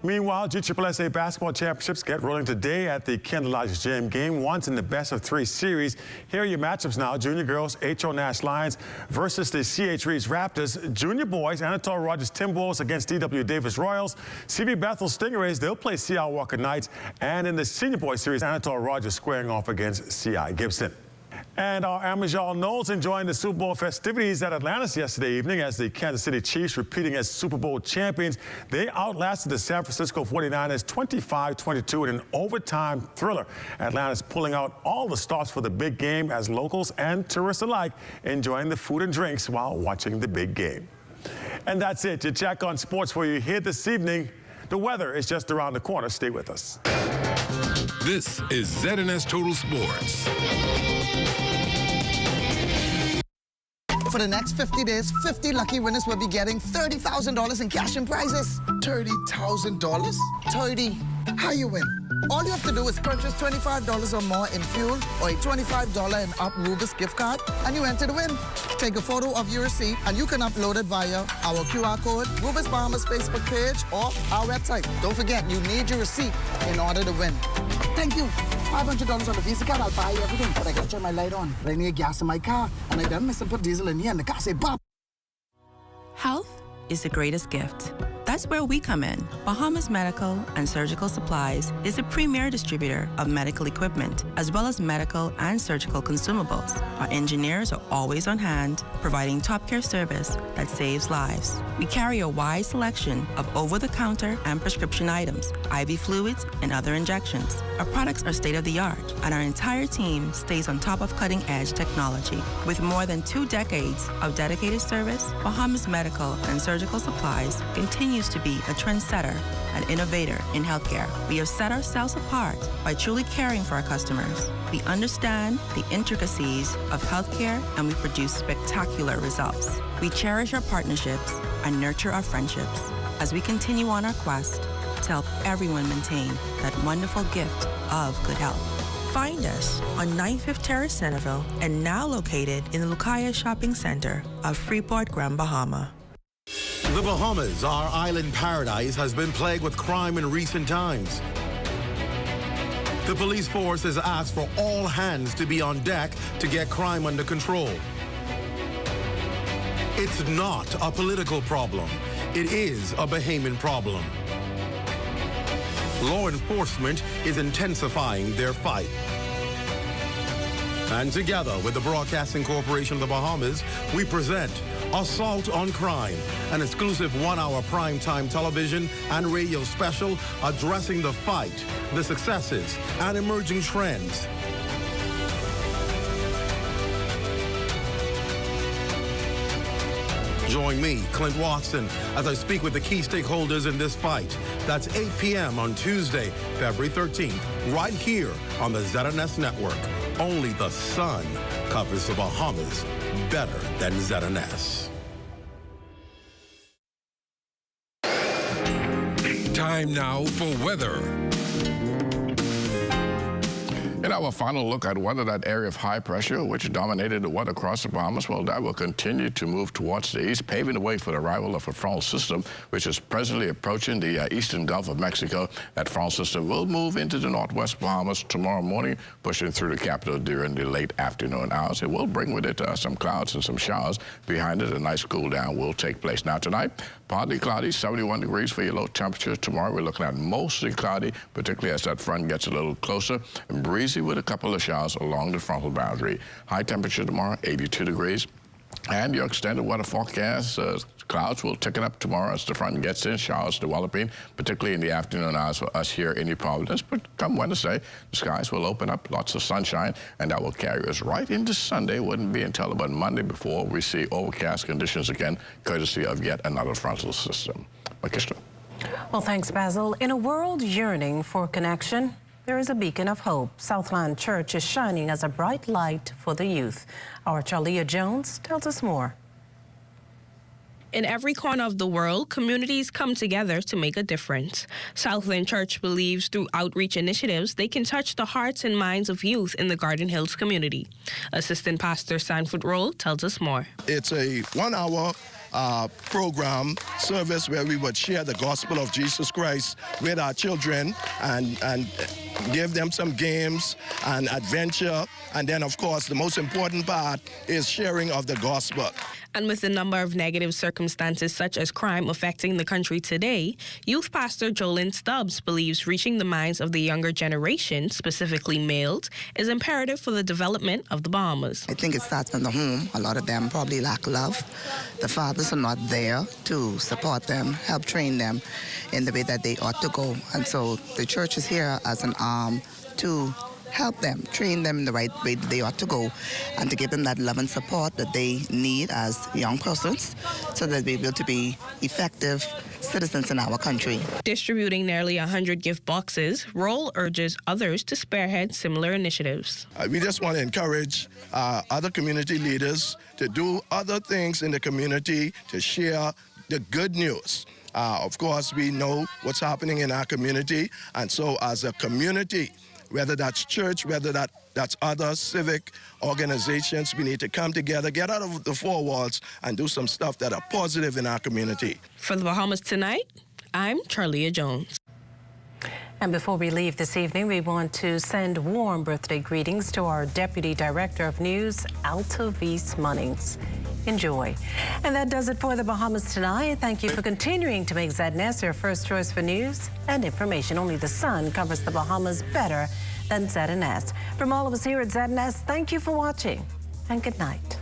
Meanwhile, GSSSA basketball championships get rolling today at the Kendall Lodge Gym. Game 1's in the best-of-3 series. Here are your matchups now. Junior girls, H.O. Nash Lions versus the C.H. Reeves Raptors. Junior boys, Anatole Rogers Timberwolves against D.W. Davis Royals. C.V. Bethel Stingrays, they'll play C.I. Walker Knights. And in the senior boys series, Anatole Rogers squaring off against C.I. Gibson. And our Amajal Knowles enjoying the Super Bowl festivities at Atlantis yesterday evening as the Kansas City Chiefs, repeating as Super Bowl champions, they outlasted the San Francisco 49ers 25-22 in an overtime thriller. Atlantis pulling out all the stops for the big game as locals and tourists alike enjoying the food and drinks while watching the big game. And that's it. Your check on sports for you here this evening. The weather is just around the corner. Stay with us. This is ZNS Total Sports. For the next 50 days, 50 lucky winners will be getting $30,000 in cash and prizes. $30,000? 30. How you win? All you have to do is purchase $25 or more in fuel or a $25 and up Rubis gift card, and you enter to win. Take a photo of your receipt, and you can upload it via our QR code, Rubis Bahamas Facebook page, or our website. Don't forget, you need your receipt in order to win. Thank you. $500 on the Visa card, I'll buy you everything, but I gotta turn my light on. I need gas in my car, and I done miss and put diesel in here, and the car say, "Bob." Health is the greatest gift. That's where we come in. Bahamas Medical and Surgical Supplies is a premier distributor of medical equipment, as well as medical and surgical consumables. Our engineers are always on hand, providing top care service that saves lives. We carry a wide selection of over-the-counter and prescription items, IV fluids, and other injections. Our products are state-of-the-art, and our entire team stays on top of cutting-edge technology. With more than 2 decades of dedicated service, Bahamas Medical and Surgical Supplies continues to be a trendsetter and innovator in healthcare. We have set ourselves apart by truly caring for our customers. We understand the intricacies of healthcare, and we produce spectacular results. We cherish our partnerships and nurture our friendships as we continue on our quest to help everyone maintain that wonderful gift of good health. Find us on 95th Terrace, Centerville, and now located in the Lucaya Shopping Center of Freeport, Grand Bahama. The Bahamas, our island paradise, has been plagued with crime in recent times. The police force has asked for all hands to be on deck to get crime under control. It's not a political problem. It is a Bahamian problem. Law enforcement is intensifying their fight. And together with the Broadcasting Corporation of the Bahamas, we present Assault on Crime, an exclusive 1-hour primetime television and radio special addressing the fight, the successes, and emerging trends. Join me, Clint Watson, as I speak with the key stakeholders in this fight. That's 8 p.m. on Tuesday, February 13th, right here on the ZNS Network. Only the sun covers the Bahamas better than ZNS. Time now for weather. In our final look at weather, that area of high pressure, which dominated the weather across the Bahamas, well, that will continue to move towards the east, paving the way for the arrival of a frontal system, which is presently approaching the eastern Gulf of Mexico. That frontal system will move into the northwest Bahamas tomorrow morning, pushing through the capital during the late afternoon hours. It will bring with it some clouds and some showers. Behind it, a nice cool down will take place. Now, tonight, partly cloudy, 71 degrees for your low temperature. Tomorrow, we're looking at mostly cloudy, particularly as that front gets a little closer, and breezy with a couple of showers along the frontal boundary. High temperature tomorrow, 82 degrees. And your extended weather forecast, clouds will ticken up tomorrow as the front gets in, showers developing, particularly in the afternoon hours for us here in New Providence. But come Wednesday, the skies will open up, lots of sunshine, and that will carry us right into Sunday. Wouldn't be until about Monday before we see overcast conditions again, courtesy of yet another frontal system. Makishna. Well, thanks, Basil. In a world yearning for connection, there is a beacon of hope. Southland Church is shining as a bright light for the youth. Our Charlia Jones tells us more. In every corner of the world, communities come together to make a difference. Southland Church believes through outreach initiatives, they can touch the hearts and minds of youth in the Garden Hills community. Assistant Pastor Sanford Roll tells us more. It's a 1-hour program service where we would share the gospel of Jesus Christ with our children and give them some games and adventure. And then, of course, the most important part is sharing of the gospel. And with the number of negative circumstances such as crime affecting the country today, youth pastor Jolyn Stubbs believes reaching the minds of the younger generation, specifically males, is imperative for the development of the Bahamas. I think it starts from the home. A lot of them probably lack love. The fathers are not there to support them, help train them in the way that they ought to go. And so the church is here as an arm to help them, train them in the right way that they ought to go, and to give them that love and support that they need as young persons so that they'll be able to be effective citizens in our country. Distributing nearly 100 gift boxes, Roll urges others to spearhead similar initiatives. We just want to encourage other community leaders to do other things in the community to share the good news. Of course, we know what's happening in our community, and so as a community, whether that's church, whether that's other civic organizations, we need to come together, get out of the four walls, and do some stuff that are positive in our community. For the Bahamas Tonight, I'm Charlia Jones. And before we leave this evening, we want to send warm birthday greetings to our Deputy Director of News, Alta Vice Munnings. Enjoy. And that does it for the Bahamas Tonight. Thank you for continuing to make ZNS your first choice for news and information. Only the sun covers the Bahamas better than ZNS. From all of us here at ZNS, thank you for watching and good night.